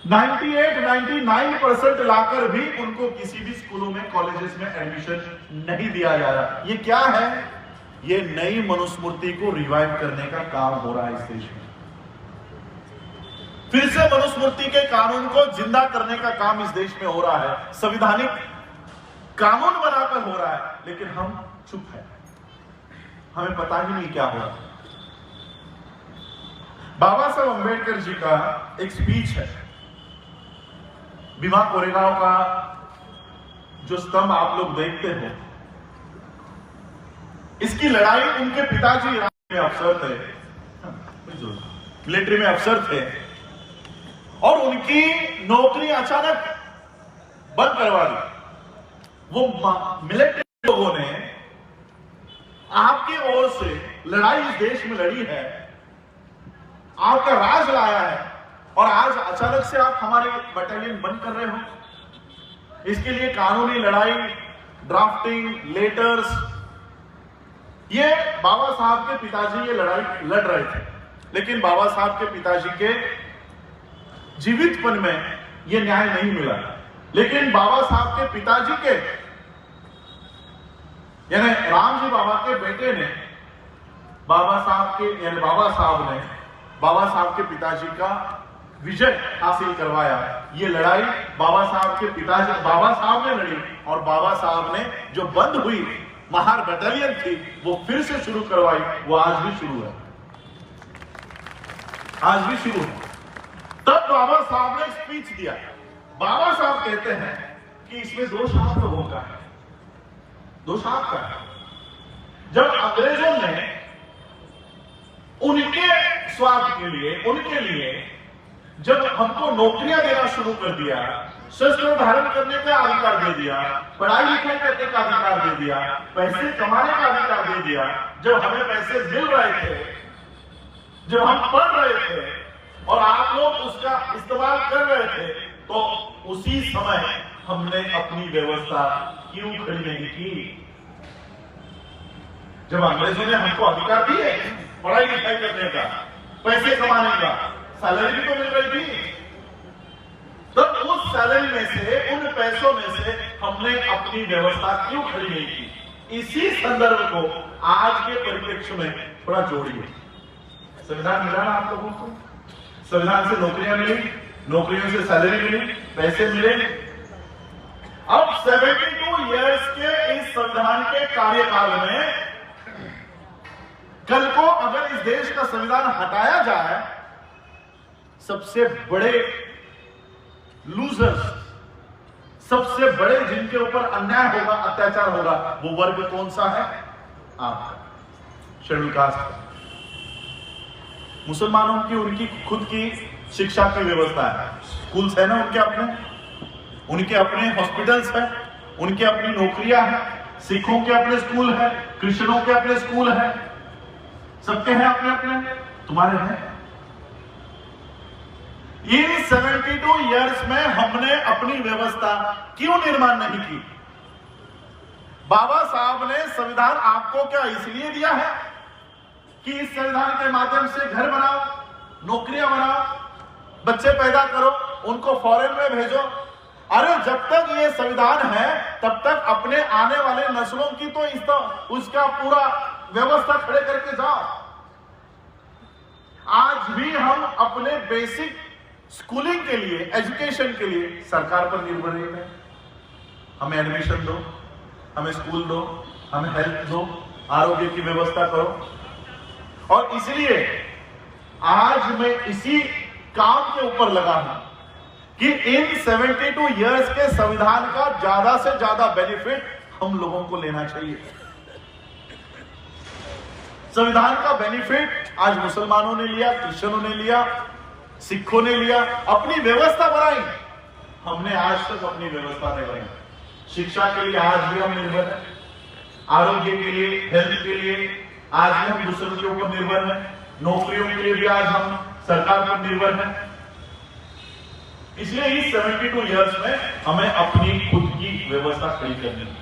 98-99% लाकर भी उनको किसी भी स्कूलों में, कॉलेजेस में एडमिशन नहीं दिया जा रहा। ये क्या है? ये नई मनुस्मृति को रिवाइव करने का काम हो रहा है इस देश में। फिर से मनुस्मृति के कानून को जिंदा करने का काम इस देश में हो रहा है, संविधानिक कानून बनाकर हो रहा है, लेकिन हम चुप हैं, हमें पता ही नहीं क्या हो रहा है। बाबा साहब अंबेडकर जी का एक स्पीच है, भीमा कोरेगांव का जो स्तंभ आप लोग देखते हो, इसकी लड़ाई उनके पिताजी में अफसर थे, मिलिट्री में अफसर थे, और उनकी नौकरी अचानक बंद करवा दी। वो मिलिट्री लोगों ने आपकी ओर से लड़ाई इस देश में लड़ी है, आपका राज लाया है, और आज अचानक से आप हमारे बटालियन बंद कर रहे हो। इसके लिए कानूनी लड़ाई, ड्राफ्टिंग, लेटर्स, ये बाबा साहब के पिताजी ये लड़ाई लड़ रहे थे, लेकिन बाबा साहब के पिताजी के जीवितपन में ये न्याय नहीं मिला। लेकिन बाबा साहब के पिताजी के, यानी राम जी बाबा के बेटे ने बाबा साहब के पिताजी का विजय हासिल करवाया। ये लड़ाई बाबा साहब ने लड़ी, और बाबा साहब ने जो बंद हुई महार बटालियन थी वो फिर से शुरू करवाई। वो आज भी शुरू है, आज भी शुरू है। तब बाबा साहब ने स्पीच दिया। बाबा साहब कहते हैं कि इसमें दोष आप लोगों का है, दोष आपका है। जब अंग्रेजों ने उनके स्वार्थ के लिए, उनके लिए जब हमको नौकरियां देना शुरू कर दिया, शस्त्र धारण करने का अधिकार दे दिया, पढ़ाई लिखाई करने का अधिकार दे दिया, पैसे कमाने का अधिकार दे दिया, जब हमें पैसे मिल रहे थे, जब हम पढ़ रहे थे और आप लोग उसका इस्तेमाल कर रहे थे, तो उसी समय हमने अपनी व्यवस्था क्यों खड़ी नहीं की? जब अंग्रेजों ने हमको अधिकार दिए पढ़ाई लिखाई करने का, पैसे कमाने का, सैलरी भी तो मिल रही थी, तो उस सैलरी में से, उन पैसों में से हमने अपनी व्यवस्था क्यों खड़ी नहीं की? इसी संदर्भ को आज के परिप्रेक्ष्य में थोड़ा जोड़िए। संविधान मिला ना आप लोगों को? संविधान से नौकरियां मिली, नौकरियों से सैलरी मिली, पैसे मिले। अब 72 इयर्स के इस संविधान के कार्यकाल में कल को अगर इस देश का संविधान हटाया जाए, सबसे बड़े लूजर्स, सबसे बड़े जिनके ऊपर अन्याय होगा, अत्याचार होगा, वो वर्ग कौन सा है? आप, शेड्यूल कास्ट। मुसलमानों की उनकी खुद की शिक्षा की व्यवस्था है, स्कूल्स है ना उनके अपने हॉस्पिटल्स है, उनके अपनी नौकरियां हैं, सिखों के अपने स्कूल है, क्रिश्चियनों के अपने स्कूल है, सबके हैं अपने अपने, तुम्हारे हैं। इन 72 इयर्स में हमने अपनी व्यवस्था क्यों निर्माण नहीं की? बाबा साहब ने संविधान आपको क्या इसलिए दिया है कि इस संविधान के माध्यम से घर बनाओ, नौकरियां बनाओ, बच्चे पैदा करो, उनको फॉरेन में भेजो? अरे जब तक ये संविधान है तब तक अपने आने वाले नस्लों की तो उसका पूरा व्यवस्था खड़े करके जाओ। आज भी हम अपने बेसिक स्कूलिंग के लिए, एजुकेशन के लिए सरकार पर निर्भर हैं। हमें एडमिशन दो, हमें स्कूल दो, हमें हेल्थ दो, आरोग्य की व्यवस्था करो। और इसलिए आज मैं इसी काम के ऊपर लगा हूं कि इन 72 इयर्स के संविधान का ज्यादा से ज्यादा बेनिफिट हम लोगों को लेना चाहिए। संविधान का बेनिफिट आज मुसलमानों ने लिया, क्रिश्चियनों ने लिया, सिखों ने लिया, अपनी व्यवस्था बनाई। हमने आज तक अपनी व्यवस्था नहीं बनाई। शिक्षा के लिए आज भी हम निर्भर हैं, आरोग्य के लिए, हेल्थ के लिए आज भी हम दूसरों के ऊपर निर्भर हैं, नौकरियों के लिए भी आज हम सरकार पर निर्भर हैं। इसलिए इस 72 इयर्स में हमें अपनी खुद की व्यवस्था खड़ी करनी है।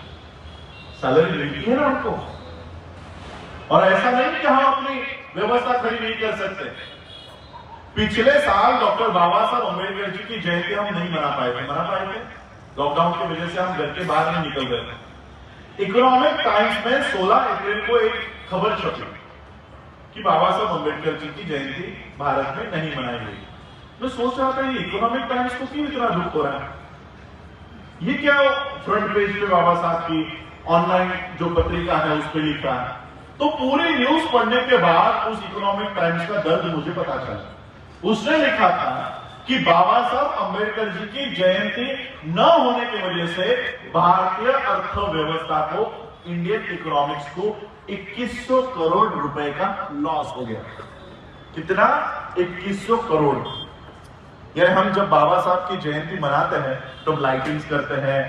सैलरी मिलती है ना हमको, और ऐसा नहीं कि हम अपनी व्यवस्था खड़ी नहीं कर सकते। पिछले साल डॉक्टर बाबा साहब अम्बेडकर जी की जयंती हम नहीं मना पाए थे, लॉकडाउन की वजह से हम घर के बाहर नहीं निकल रहे थे। इकोनॉमिक टाइम्स में 16 अप्रैल को एक खबर छपी कि बाबा साहब अम्बेडकर जी की जयंती भारत में नहीं मनाई गई। मैं सोच रहा था ये इकोनॉमिक टाइम्स को क्यों इतना दुख हो रहा है, ये क्या फ्रंट पेज पे बाबा साहब की ऑनलाइन जो पत्रिका है उस पर लिखा है। तो पूरी न्यूज पढ़ने के बाद उस इकोनॉमिक टाइम्स का दर्द मुझे पता चला। उसने लिखा था कि बाबा साहब अम्बेडकर जी की जयंती न होने की वजह से भारतीय अर्थव्यवस्था को, इंडियन इकोनॉमिक्स को 2100 करोड़ रुपए का लॉस हो गया। कितना? 2100 करोड़। यानी हम जब बाबा साहब की जयंती मनाते हैं तो लाइटिंग्स करते हैं,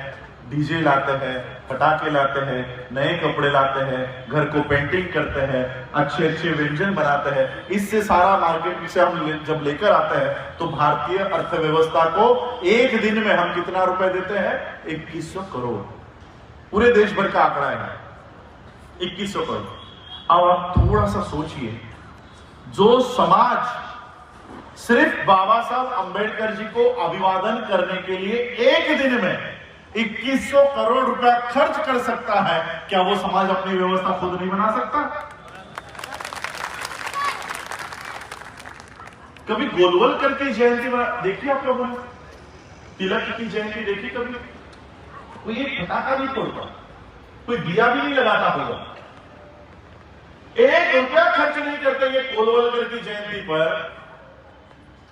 डीजे लाते हैं, पटाखे लाते हैं, नए कपड़े लाते हैं, घर को पेंटिंग करते हैं, अच्छे अच्छे व्यंजन बनाते हैं। इससे सारा मार्केट से हम जब लेकर आते हैं तो भारतीय अर्थव्यवस्था को एक दिन में हम कितना रुपए देते हैं? 2100 करोड़। पूरे देश भर का आंकड़ा है 2100 करोड़। अब आप थोड़ा सा सोचिए, जो समाज सिर्फ बाबा साहब अम्बेडकर जी को अभिवादन करने के लिए एक दिन में 2100 करोड़ रुपया खर्च कर सकता है, क्या वो समाज अपनी व्यवस्था खुद नहीं बना सकता? कभी गोलवलकर की जयंती देखी आप लोगों ने? तिलक की जयंती देखी कभी? कोई एक पटाखा नहीं फोड़ता, कोई दिया भी नहीं लगाता होगा, 1 रुपया खर्च नहीं करते ये गोलवलकर की जयंती पर,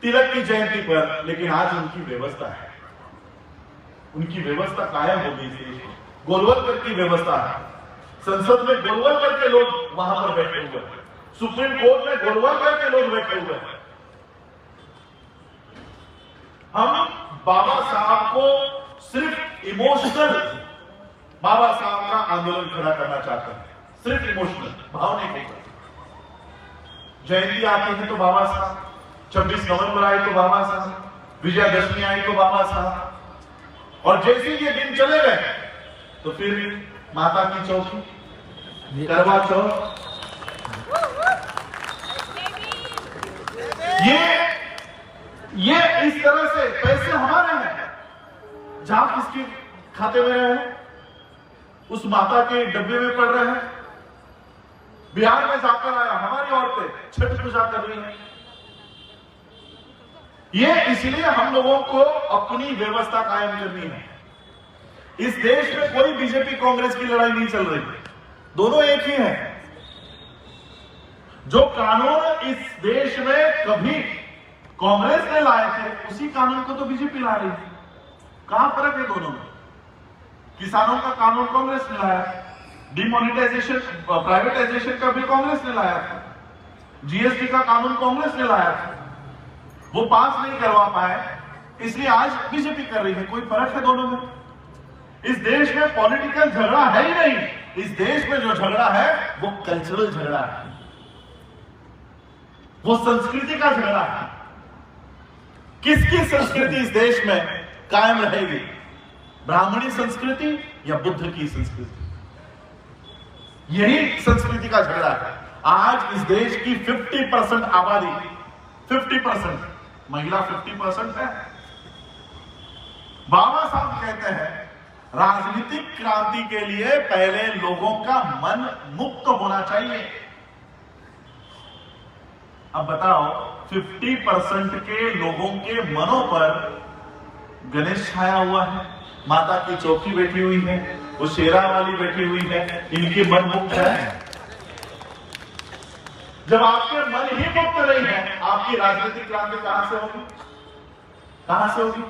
तिलक की जयंती पर। लेकिन आज उनकी व्यवस्था है, उनकी व्यवस्था कायम हो गई थी। गोलवलकर की व्यवस्था है, संसद में गोलवलकर के लोग वहां पर बैठे हुए हैं, सुप्रीम कोर्ट में गोलवलकर के लोग बैठे हुए हैं। हम बाबा साहब को सिर्फ इमोशनल बाबा साहब का आंदोलन खड़ा करना चाहते हैं, सिर्फ इमोशनल, भावनिक। जयंती आती है तो बाबा साहब, 26 नवंबर आई तो बाबा साहब, विजयादशमी आई तो बाबा साहब, और जैसे ये दिन चले गए तो फिर माता की चौकी, करवा चौथ, ये इस तरह से पैसे हमारे हैं, जहां किसके खाते में रहे? उस माता के डब्बे में पड़ रहे हैं। बिहार में जाकर आया, हमारी औरतें छठ पूजा कर रही हैं। ये इसलिए हम लोगों को अपनी व्यवस्था कायम करनी है। इस देश में कोई बीजेपी कांग्रेस की लड़ाई नहीं चल रही, दोनों एक ही है। जो कानून इस देश में कभी कांग्रेस ने लाए थे, उसी कानून को तो बीजेपी ला रही थी। कहां फर्क है दोनों में? किसानों का कानून कांग्रेस ने लाया, डिमोनेटाइजेशन प्राइवेटाइजेशन का भी कांग्रेस ने लाया था, जीएसटी का कानून कांग्रेस ने लाया था, वो पास नहीं करवा पाए, इसलिए आज बीजेपी कर रही है। कोई फर्क है दोनों में? इस देश में पॉलिटिकल झगड़ा है ही नहीं। इस देश में जो झगड़ा है वो कल्चरल झगड़ा है, वो संस्कृति का झगड़ा है। किसकी संस्कृति इस देश में कायम रहेगी? ब्राह्मणी संस्कृति या बुद्ध की संस्कृति? यही संस्कृति का झगड़ा है। आज इस देश की 50% आबादी, 50% महिला 50% है। बाबा साहब कहते हैं राजनीतिक क्रांति के लिए पहले लोगों का मन मुक्त होना चाहिए। अब बताओ, 50% के लोगों के मनों पर गणेश छाया हुआ है, माता की चौकी बैठी हुई है, वो शेरा वाली बैठी हुई है, इनके मन मुक्त है। जब आपके मन ही मुक्त नहीं है, आपकी राजनीतिक क्रांति कहां से होगी? कहां से होगी?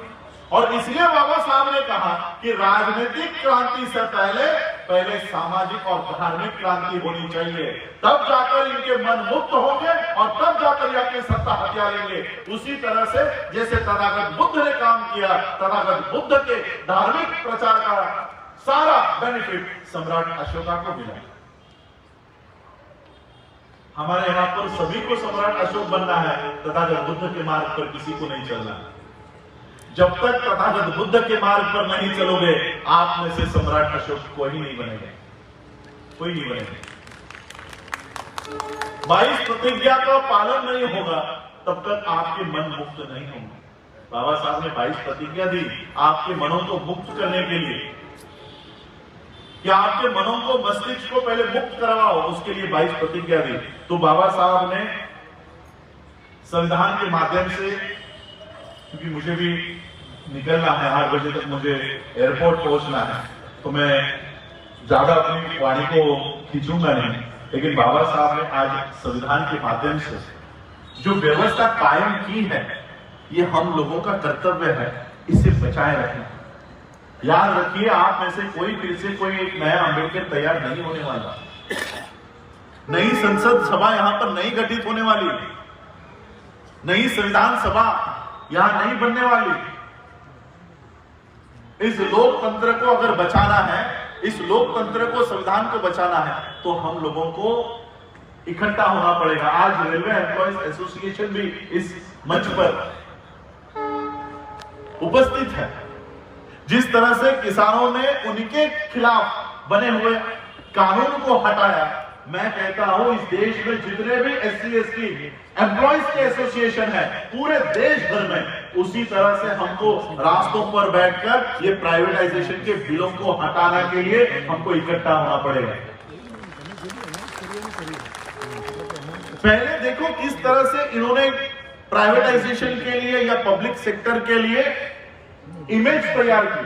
और इसलिए बाबा साहब ने कहा कि राजनीतिक क्रांति से पहले सामाजिक और धार्मिक क्रांति होनी चाहिए, तब जाकर इनके मन मुक्त होंगे और तब जाकर ये सत्ता हथिया लेंगे। उसी तरह से जैसे तथागत बुद्ध ने काम किया, तथागत बुद्ध के धार्मिक प्रचार का सारा बेनिफिट सम्राट अशोका को मिला। हमारे यहाँ पर सभी को सम्राट अशोक बनना है, तथागत बुद्ध के मार्ग पर किसी को नहीं चलना। जब तक तथागत बुद्ध के मार्ग पर नहीं चलोगे, आप में से सम्राट अशोक कोई नहीं बनेगा, कोई नहीं बनेगा। 22 प्रतिज्ञा का पालन नहीं होगा, तब तक आपके मन मुक्त नहीं होंगे। बाबा साहब ने 22 प्रतिज्ञा दी आपके मनों को मुक्त करने के लिए, कि आपके मनों को, मस्तिष्क को पहले मुक्त करवाओ, उसके लिए 22 प्रतिज्ञा दी। तो बाबा साहब ने संविधान के माध्यम से, क्योंकि मुझे भी निकलना है, 8 बजे तक मुझे एयरपोर्ट पहुंचना है, तो मैं ज्यादा अपनी वाणी को खींचूंगा नहीं, लेकिन बाबा साहब ने आज संविधान के माध्यम से जो व्यवस्था कायम की है, ये हम लोगों का कर्तव्य है, इसे बचाए रखना। याद रखिए, आप में से कोई फिर से कोई एक नया अम्बेडकर तैयार नहीं होने वाला। नई संसद सभा यहां पर नहीं गठित होने वाली, नई संविधान सभा यहां नहीं बनने वाली। इस लोकतंत्र को अगर बचाना है, इस लोकतंत्र को, संविधान को बचाना है, तो हम लोगों को इकट्ठा होना पड़ेगा। आज रेलवे एम्प्लॉयज एसोसिएशन भी इस मंच पर उपस्थित है। जिस तरह से किसानों ने उनके खिलाफ बने हुए कानून को हटाया, मैं कहता हूं इस देश में जितने भी SC ST एम्प्लॉयज के एसोसिएशन है पूरे देश भर में, उसी तरह से हमको रास्तों पर बैठकर ये प्राइवेटाइजेशन के बिलों को हटाने के लिए हमको इकट्ठा होना पड़ेगा। पहले देखो किस तरह से इन्होंने प्राइवेटाइजेशन के लिए या पब्लिक सेक्टर के लिए इमेज तैयार की।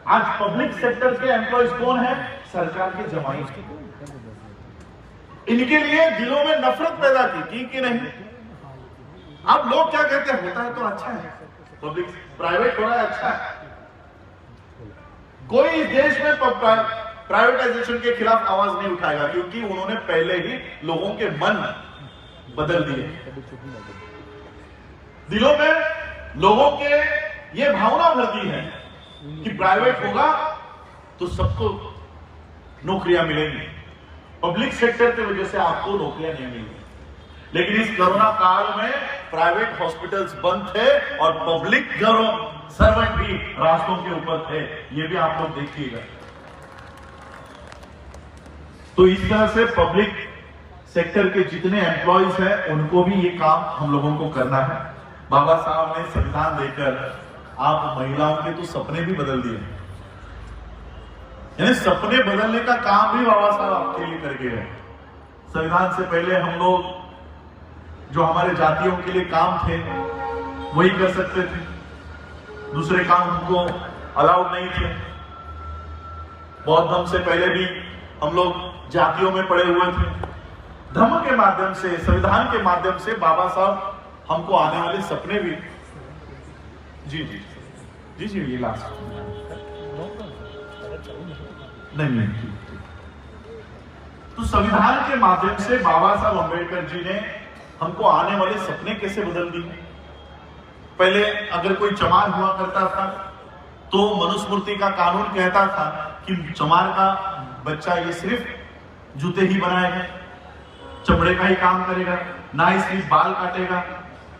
आज पब्लिक सेक्टर के एम्प्लॉयज कौन है? सरकार के जमाई। इनके लिए दिलों में नफरत पैदा की कि नहीं? अब लोग क्या कहते हैं, होता है तो अच्छा है, पब्लिक प्राइवेट हो रहा है अच्छा है। कोई इस देश में प्राइवेटाइजेशन के खिलाफ आवाज नहीं उठाएगा, क्योंकि उन्होंने पहले ही लोगों के मन बदल दिए। दिलों में लोगों के ये भावना भर दी है कि प्राइवेट होगा तो सबको नौकरियां मिलेंगी, पब्लिक सेक्टर की वजह से आपको नौकरियां नहीं मिलेंगी। लेकिन इस कोरोना काल में प्राइवेट हॉस्पिटल्स बंद थे और पब्लिक सर्वेंट भी रास्तों के ऊपर थे, ये भी आप लोग देखिएगा। तो इस तरह से पब्लिक सेक्टर के जितने एम्प्लॉयज हैं उनको भी ये काम हम लोगों को करना है। बाबा साहब ने संविधान देकर आप महिलाओं के तो सपने भी बदल दिए। यानी सपने बदलने का काम भी बाबा साहब आपके लिए करके गए। संविधान से पहले हम लोग जो हमारे जातियों के लिए काम थे वही कर सकते थे, दूसरे काम हमको अलाउड नहीं थे। बौद्ध धर्म से पहले भी हम लोग जातियों में पड़े हुए थे। धर्म के माध्यम से, संविधान के माध्यम से बाबा साहब हमको आने वाले सपने भी जी जी जी जी ये लास्ट नहीं तो संविधान के माध्यम से बाबा साहब अम्बेडकर जी ने हमको आने वाले सपने कैसे बदल दिए। पहले अगर कोई चमार हुआ करता था तो मनुस्मृति का कानून कहता था कि चमार का बच्चा ये सिर्फ जूते ही बनाएगा, चमड़े का ही काम करेगा, ना ही सिर्फ बाल काटेगा।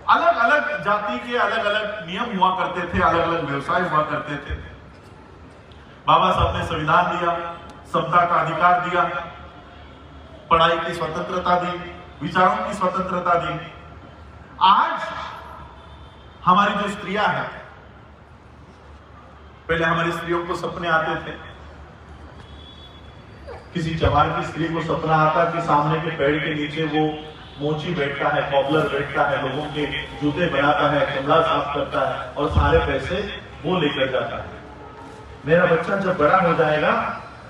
अलग अलग जाति के अलग अलग नियम हुआ करते थे, अलग अलग व्यवसाय हुआ करते थे। बाबा साहब ने संविधान दिया, समता का अधिकार दिया, पढ़ाई की स्वतंत्रता दी, विचारों की स्वतंत्रता दी। आज हमारी जो स्त्रियां हैं, पहले हमारी स्त्रियों को सपने आते थे, किसी चमार की स्त्री को सपना आता कि सामने के पेड़ के नीचे वो मोची बैठता है, कॉबलर बैठता है, लोगों के जूते बनाता है, चमड़ा साफ करता है और सारे पैसे वो लेकर जाता है। मेरा बच्चा जब बड़ा हो जाएगा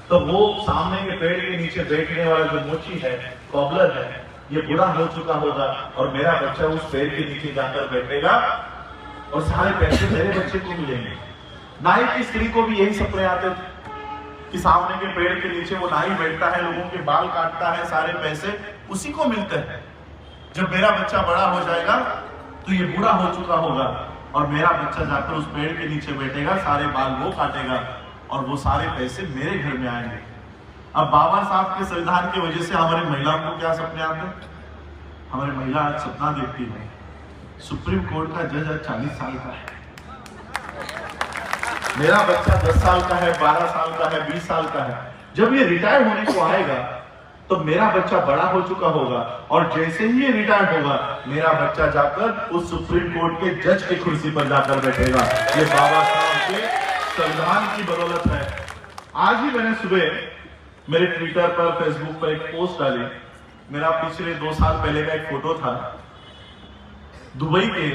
तो वो सामने के पेड़ के नीचे बैठने वाला जो मोची है, कॉबलर है, ये बुरा हो चुका होगा और मेरा बच्चा उस पेड़ के नीचे जाकर बैठेगा और सारे पैसे मेरे बच्चे को मिलेंगे। नाई की स्त्री को भी यही सपने आते थे कि सामने के पेड़ के नीचे वो नाई बैठता है, लोगों के बाल काटता है, सारे पैसे उसी को मिलते हैं। जब मेरा बच्चा बड़ा हो जाएगा तो ये बूढ़ा हो चुका होगा और मेरा बच्चा जाकर उस पेड़ के नीचे बैठेगा, सारे बाल वो काटेगा और वो सारे पैसे मेरे घर में आएंगे। अब बाबा साहब के संविधान की वजह से हमारी महिलाओं को क्या सपने आते हैं? हमारी महिला आज सपना देखती है सुप्रीम कोर्ट का जज आज 40 साल का है, मेरा बच्चा 10 साल का है, 12 साल का है, 20 साल का है। जब ये रिटायर होने को आएगा तो मेरा बच्चा बड़ा हो चुका होगा और जैसे ही ये रिटायर होगा मेरा बच्चा जाकर उस सुप्रीम कोर्ट के जज की कुर्सी पर जाकर बैठेगा। ये बाबा साहब के संविधान की बदौलत है। आज ही मैंने सुबह मेरे ट्विटर पर, फेसबुक पर एक पोस्ट डाली। मेरा पिछले 2 साल पहले का एक फोटो था। दुबई के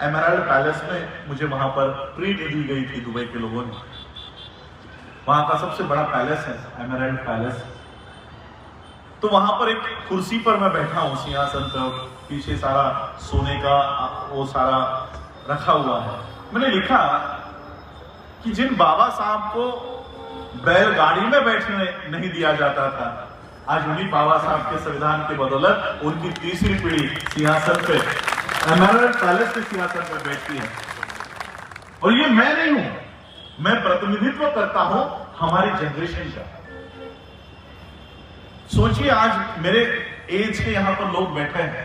एमराल्ड पैलेस में मुझे वहां पर ट्रीट दी गई थी दुबई के लोगों ने। वहां का सबसे बड़ा पैलेस है एमराल्ड पैलेस। तो वहां पर एक कुर्सी पर मैं बैठा हूं, सिंहासन पर, पीछे सारा सोने का वो सारा रखा हुआ है। मैंने लिखा कि जिन बाबा साहब को बैलगाड़ी में बैठने नहीं दिया जाता था, आज उन्हीं बाबा साहब के संविधान के बदौलत उनकी तीसरी पीढ़ी सिंहासन पे, एमराल्ड पैलेस के सिंहासन पर बैठती है। और ये मैं नहीं हूं, मैं प्रतिनिधित्व करता हूं हमारी जनरेशन का। सोचिए आज मेरे एज के यहां पर लोग बैठे हैं,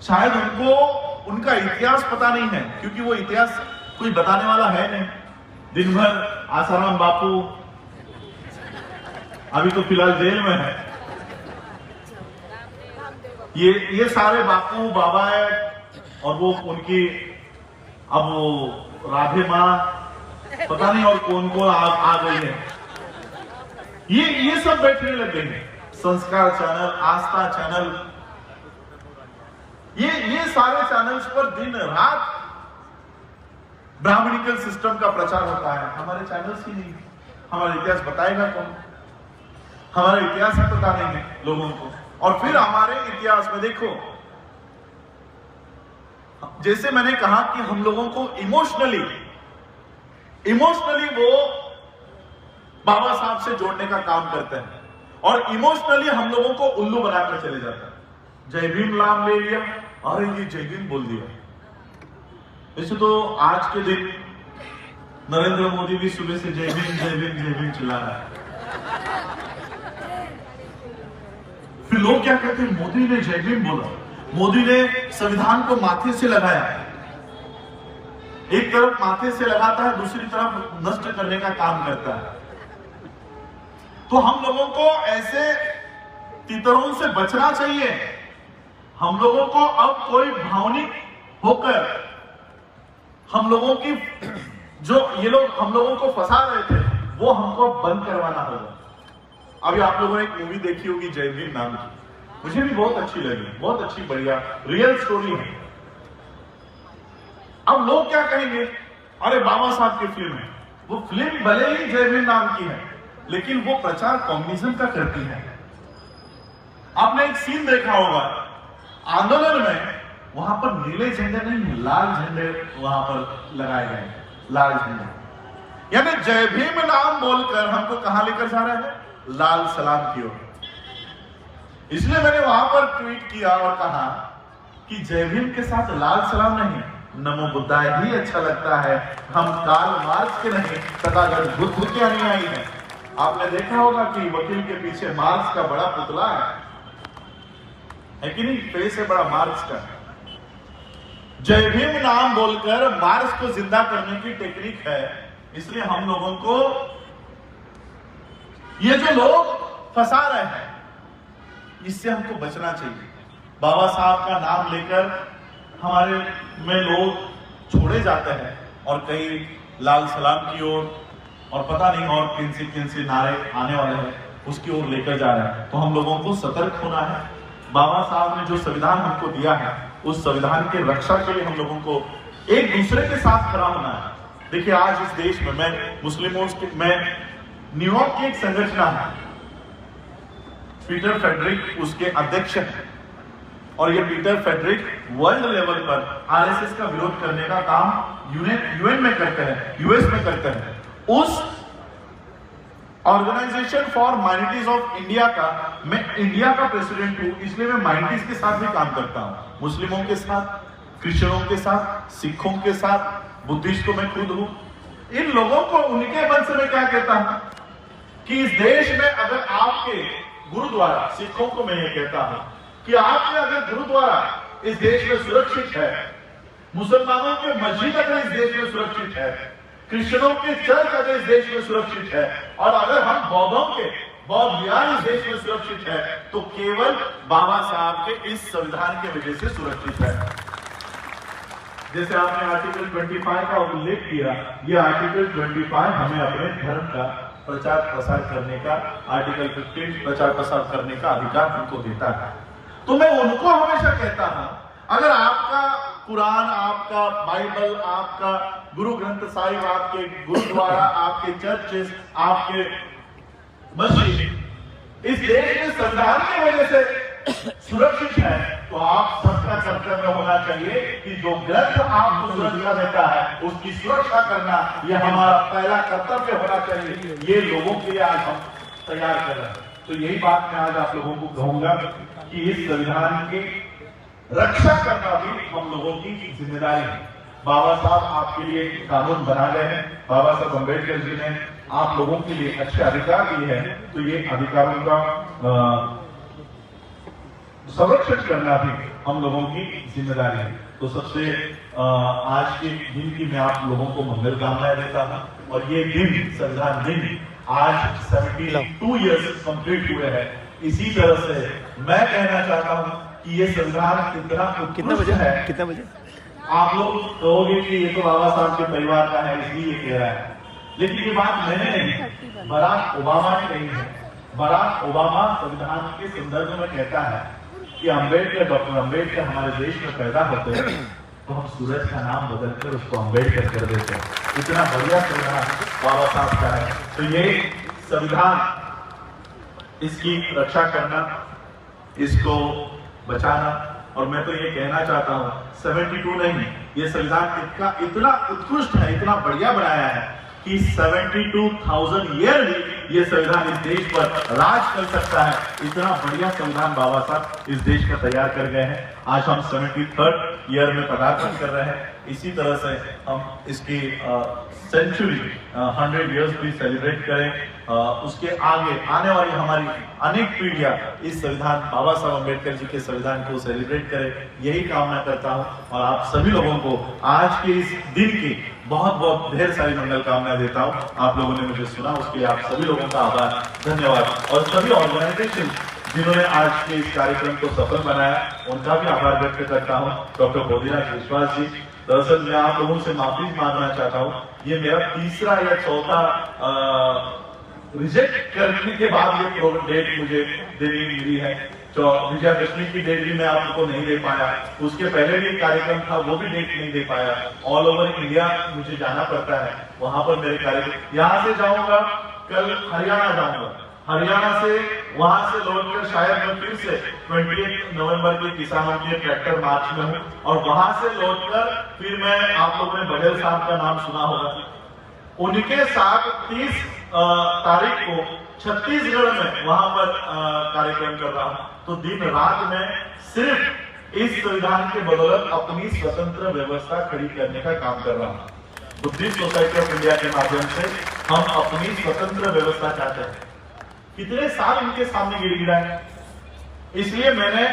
शायद उनको उनका इतिहास पता नहीं है, क्योंकि वो इतिहास कोई बताने वाला है नहीं। दिन भर आसाराम बापू अभी तो फिलहाल जेल में है, ये सारे बापू बाबा है और वो उनकी अब वो राधे माँ पता नहीं और कौन कौन आ गई है। ये सब बैठने लगे हैं। संस्कार चैनल, आस्था चैनल, ये सारे चैनल्स पर दिन रात ब्राह्मणिकल सिस्टम का प्रचार होता है। हमारे चैनल्स ही नहीं, हमारा इतिहास बताएगा कौन? हमारा इतिहास ही पता नहीं है लोगों को। और फिर हमारे इतिहास में देखो, जैसे मैंने कहा कि हम लोगों को इमोशनली वो बाबा साहब से जोड़ने का काम करते हैं और इमोशनली हम लोगों को उल्लू बनाकर चले जाते हैं। जय भीम नाम ले लिया, अरे ये जय भीम बोल दिया। वैसे तो आज के दिन नरेंद्र मोदी भी सुबह से जय भीम जय भीम जय भीम चिल्ला रहा है। फिर लोग क्या कहते हैं, मोदी ने जय भीम बोला, मोदी ने संविधान को माथे से लगाया। एक तरफ माथे से लगाता है, दूसरी तरफ नष्ट करने का काम करता है। तो हम लोगों को ऐसे तितरों से बचना चाहिए। हम लोगों को अब कोई भावनिक होकर हम लोगों की जो ये लोग हम लोगों को फंसा रहे थे, वो हमको अब बंद करवाना होगा। अभी आप लोगों ने एक मूवी देखी होगी जय भीम नाम की, मुझे भी बहुत अच्छी लगी, बहुत अच्छी, बढ़िया रियल स्टोरी है। अब लोग क्या कहेंगे, अरे बाबा साहब की फिल्म है। वो फिल्म भले ही जय भीम नाम की है, लेकिन वो प्रचार कम्युनिज्म का करती है। आपने एक सीन देखा होगा आंदोलन में, वहां पर नीले झंडे नहीं, लाल झंडे वहां पर लगाए गए, लाल झंडे। यानी जय भीम नाम बोलकर हमको कहां लेकर जा रहे हैं, लाल सलाम की ओर। इसलिए मैंने वहां पर ट्वीट किया और कहा कि जय भीम के साथ लाल सलाम नहीं, नमो बुद्धाय ही अच्छा लगता है। हम कार्ल मार्क्स के नहीं, तथागत बुद्ध के अनुयायी हैं। आपने देखा होगा कि वकील के पीछे मार्क्स का बड़ा पुतला है कि नहीं, फेस है बड़ा मार्क्स का। जय भीम नाम बोलकर मार्क्स को जिंदा करने की टेक्निक है। इसलिए हम लोगों को ये जो लोग फंसा रहे हैं, इससे हमको बचना चाहिए। बाबा साहब का नाम लेकर हमारे में लोग छोड़े जाते हैं और कई लाल सलाम की ओर और पता नहीं और किन से नारे आने वाले हैं, उसकी ओर लेकर जा रहे हैं। तो हम लोगों को सतर्क होना है। बाबा साहब ने जो संविधान हमको दिया है, उस संविधान की रक्षा के लिए हम लोगों को एक दूसरे के साथ खड़ा होना है। देखिए आज इस देश में, मैं मुस्लिमों में न्यूयॉर्क की एक संरचना है, पीटर फेडरिक उसके अध्यक्ष हैं, और ये पीटर फेडरिक वर्ल्ड लेवल पर आरएसएस का विरोध करने का काम यूएन में करते हैं, यूएस में करते हैं। उस organisation for minorities of India का मैं इंडिया का प्रेसिडेंट हूं, इसलिए मैं माइनॉरिटीज के साथ भी काम करता हूं, मुस्लिमों के साथ, क्रिश्चियनों के साथ, सिखों के साथ, बुद्धिस्ट तो मैं खुद हूं। इन लोगों को उनके मन से मैं क्या कहता हूं कि इस देश में अगर आपके गुरुद्वारा, सिखों को मैं ये कहता हूं कि आपके अगर गुरुद्वारा इस देश में सुरक्षित है, मुसलमानों के मस्जिद अगर इस देश में सुरक्षित है, क्रिश्चियनों के चर्च अगर इस देश में सुरक्षित है, और अगर हम बौद्धों के बौद्ध विहार इस देश में सुरक्षित है, तो केवल बाबा साहब के इस संविधान की वजह से सुरक्षित है। जैसे आपने आर्टिकल 25 का उल्लेख किया, ये आर्टिकल 25 हमें अपने धर्म का प्रचार प्रसार करने का, आर्टिकल 15 प्रचार प्रसार करने का अधिकार हमको देता है। तो मैं उनको हमेशा कहता हूं, अगर आपका कुरान, आपका बाइबल, आपका गुरु ग्रंथ साहिब, आपके गुरुद्वारा, आपके चर्चेस, आपके मस्जिद इस देश में संविधान की वजह से सुरक्षित है, तो आप सबका कर्तव्य होना चाहिए कि जो ग्रंथ आपको सुरक्षा देता है उसकी सुरक्षा करना, यह हमारा पहला कर्तव्य होना चाहिए। ये लोगों के लिए आज हम तैयार कर रहे हैं। तो यही बात मैं आज आप लोगों को कहूंगा कि इस संविधान की रक्षा करना भी हम लोगों की जिम्मेदारी है। बाबा साहब आपके लिए कानून बना गए हैं, बाबा साहब अम्बेडकर जी ने आप लोगों के लिए अच्छे अधिकार दिए हैं, तो ये अधिकारों का संरक्षण करना भी हम लोगों की जिम्मेदारी है। तो सबसे आज के दिन की मैं आप लोगों को मंगल कामनाएं देता हूं। और ये दिन, संविधान दिन, आज 72 इयर्स कंप्लीट हुए हैं। इसी तरह से मैं कहना चाहता हूं कि ये संविधान कितना बजे है, कितना बजे आप लोग कहोगे कि ये तो बाबा साहब के परिवार का है इसलिए ये कह रहा है, लेकिन ये बात मैंने नहीं, बराक ओबामा ने कही है। बराक ओबामा संविधान के संदर्भ में कहता है कि अम्बेडकर, डॉक्टर अम्बेडकर हमारे देश में पैदा होते हैं तो हम सूरज का नाम बदलकर उसको अम्बेडकर कर देते हैं। इतना बढ़िया संविधान बाबा साहब का है। तो ये संविधान, इसकी रक्षा करना, इसको बचाना, और मैं तो ये कहना चाहता हूं 72 नहीं, ये संविधान इतना उत्कृष्ट है, इतना बढ़िया बनाया है कि 72,000 ईयर भी ये संविधान इस देश पर राज कर सकता है। इतना बढ़िया संविधान बाबा साहब इस देश का तैयार कर गए हैं। आज हम 73rd ईयर में पदार्पण कर रहे हैं। इसी तरह से हम इसकी सेंचुरी 100 इयर्स भी सेलिब्रेट करें। उसके आगे आने वाली हमारी अनेक पीढ़ियां इस संविधान, बाबा साहब अम्बेडकर जी के संविधान को सेलिब्रेट करें, यही कामना करता हूं। और आप सभी लोगों को आज के इस दिन की बहुत बहुत ढेर सारी मंगल कामनाएं देता हूं। आप लोगों ने मुझे सुना, उसके लिए आप सभी लोगों का आभार, धन्यवाद। और सभी ऑर्गेनाइजेशन जिन्होंने आज के इस कार्यक्रम को सफल बनाया, उनका भी आभार व्यक्त करता हूं। डॉक्टर बोधीराज विश्वास जी, दरअसल मैं आप लोगों से माफी मांगना चाहता हूँ, ये मेरा तीसरा या चौथा रिजेक्ट करने के बाद ये डेट मुझे देनी मिली है। तो विजयादशमी की डेट भी मैं आपको नहीं दे पाया, उसके पहले भी एक कार्यक्रम था वो भी डेट नहीं दे पाया। ऑल ओवर इंडिया मुझे जाना पड़ता है, वहां पर मेरे कार्यक्रम, यहाँ से जाऊंगा कल हरियाणा जाऊंगा, हरियाणा से वहां से लौटकर शायद मैं फिर से 28 नवंबर के किसानों के ट्रैक्टर मार्च में हूँ, और वहां से लौटकर फिर मैं, आप लोगों ने बघेल साहब का नाम सुना होगा, उनके साथ 30 तारीख को छत्तीसगढ़ में वहां पर कार्यक्रम कर रहा हूं। तो दिन रात में सिर्फ इस संविधान के बदौलत अपनी स्वतंत्र व्यवस्था खड़ी करने का काम कर रहा हूं। बुद्धिस्ट सोसाइटी ऑफ इंडिया के माध्यम से हम अपनी स्वतंत्र व्यवस्था चाहते हैं। कितने साल इनके सामने गिड़गिड़ाए, इसलिए मैंने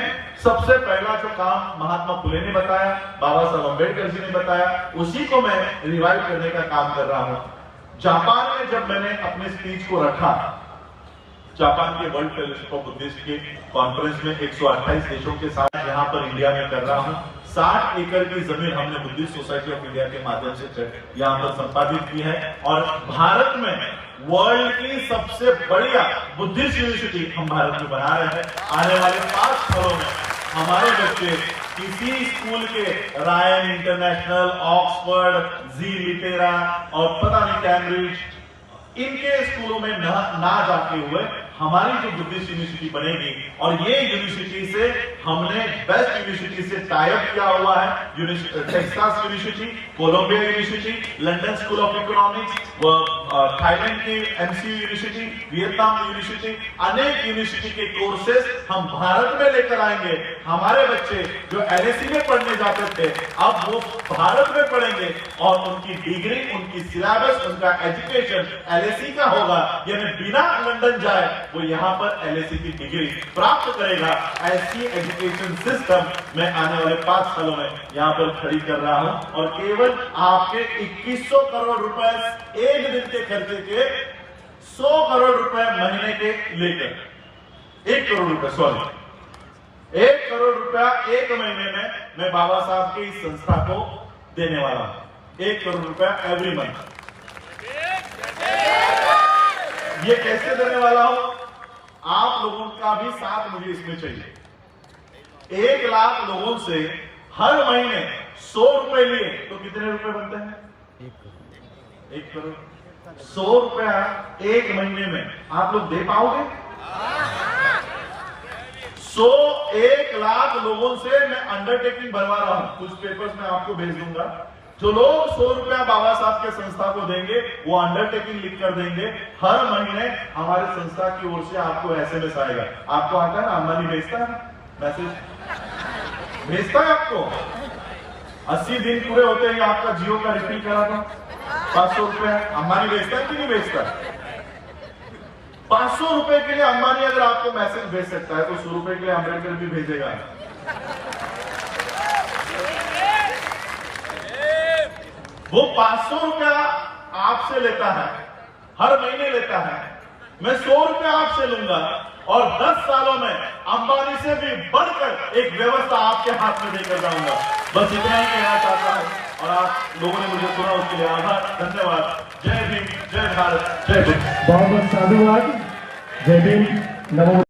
सबसे पहला जो काम महात्मा फुले ने बताया, बाबा साहब अम्बेडकर जी ने बताया, उसी को मैं रिवाइव करने का काम कर रहा हूं। जापान में जब मैंने अपने स्पीच को रखा, जापान के वर्ल्ड फेलोशिप ऑफ बुद्धिस्ट के कॉन्फ्रेंस में 128 देशों के साथ यहाँ पर इंडिया में कर रहा हूँ। 60 एकड़ की जमीन हमने बुद्धिस्ट सोसाइटी ऑफ इंडिया के माध्यम से यहाँ पर संपादित की है, और भारत में वर्ल्ड की सबसे बढ़िया बुद्धिस्ट यूनिवर्सिटी हम भारत में बना रहे हैं। आने वाले 5 सालों में हमारे बच्चे किसी स्कूल के रायन इंटरनेशनल, ऑक्सफोर्ड, जी लिटेरा और पता नहीं कैम्ब्रिज, इनके स्कूलों में ना जाते हुए हमारी जो बुद्धिस्ट यूनिवर्सिटी बनेगी, और ये यूनिवर्सिटी से हमने बेस्ट यूनिवर्सिटी से टाई अप किया हुआ है, Texas university, Columbia university, London school of economics, Thailand की एमसीयू यूनिवर्सिटी, वियतनाम यूनिवर्सिटी, अनेक यूनिवर्सिटी के कोर्सेज हम भारत में लेकर आएंगे। हमारे बच्चे जो एलएसी में पढ़ने जाते थे, अब वो भारत में पढ़ेंगे, और उनकी डिग्री, उनकी सिलेबस, उनका एजुकेशन एलएसी का होगा, यानी बिना लंदन जाए वो यहाँ पर एलएसी की डिग्री प्राप्त करेगा। ऐसी एजुकेशन सिस्टम मैं आने वाले 5 सालों में यहाँ पर खड़ी कर रहा हूँ, और केवल आपके 2100 करोड़ रुपए एक दिन के खर्चे के 100 करोड़ रुपए महीने के लेकर 1 करोड़ रुपए, सॉरी 1 करोड़ रुपया एक महीने में मैं बाबा साहब की इस संस्था को देने वाला हूं। 1 करोड़ रुपया एवरी मंथ। ये कैसे देने वाला हूं? आप लोगों का भी साथ मुझे इसमें चाहिए। 1 लाख लोगों से हर महीने 100 रुपए लिए तो कितने रुपए बनते हैं? 1 करोड़। 100 रुपया एक महीने में आप लोग दे पाओगे? 1 लाख लोगों से मैं अंडरटेकिंग बनवा रहा हूं। कुछ पेपर्स मैं आपको भेज दूंगा। जो लोग 100 रुपया बाबा साहब के संस्था को देंगे, वो अंडरटेकिंग लिख कर देंगे। हर महीने हमारे संस्था की ओर से आपको एसएमएस आएगा। आपको आता है ना, अंबानी भेजता है मैसेज, भेजता है आपको। 80 दिन पूरे होते ही आपका जियो का रिफिल करा था 500 रुपया। अंबानी भेजता है कि नहीं भेजता? 500 रुपए के लिए अंबानी अगर आपको मैसेज भेज सकता है, तो 100 रुपए के लिए अम्बेडकर भी भेजेगा। वो 500 रुपया आपसे लेता है, हर महीने लेता है। मैं 100 रुपया आपसे लूंगा, और 10 सालों में अंबानी से भी बढ़कर एक व्यवस्था आपके हाथ में देकर जाऊंगा। बस इतना ही कहना चाहता हूं, और आप लोगों ने मुझे सुना, उसके लिए आभार, धन्यवाद। जय भीम, जय भारत, जय भीम।
बहुत बहुत साधुवाद। जय भीम, नमो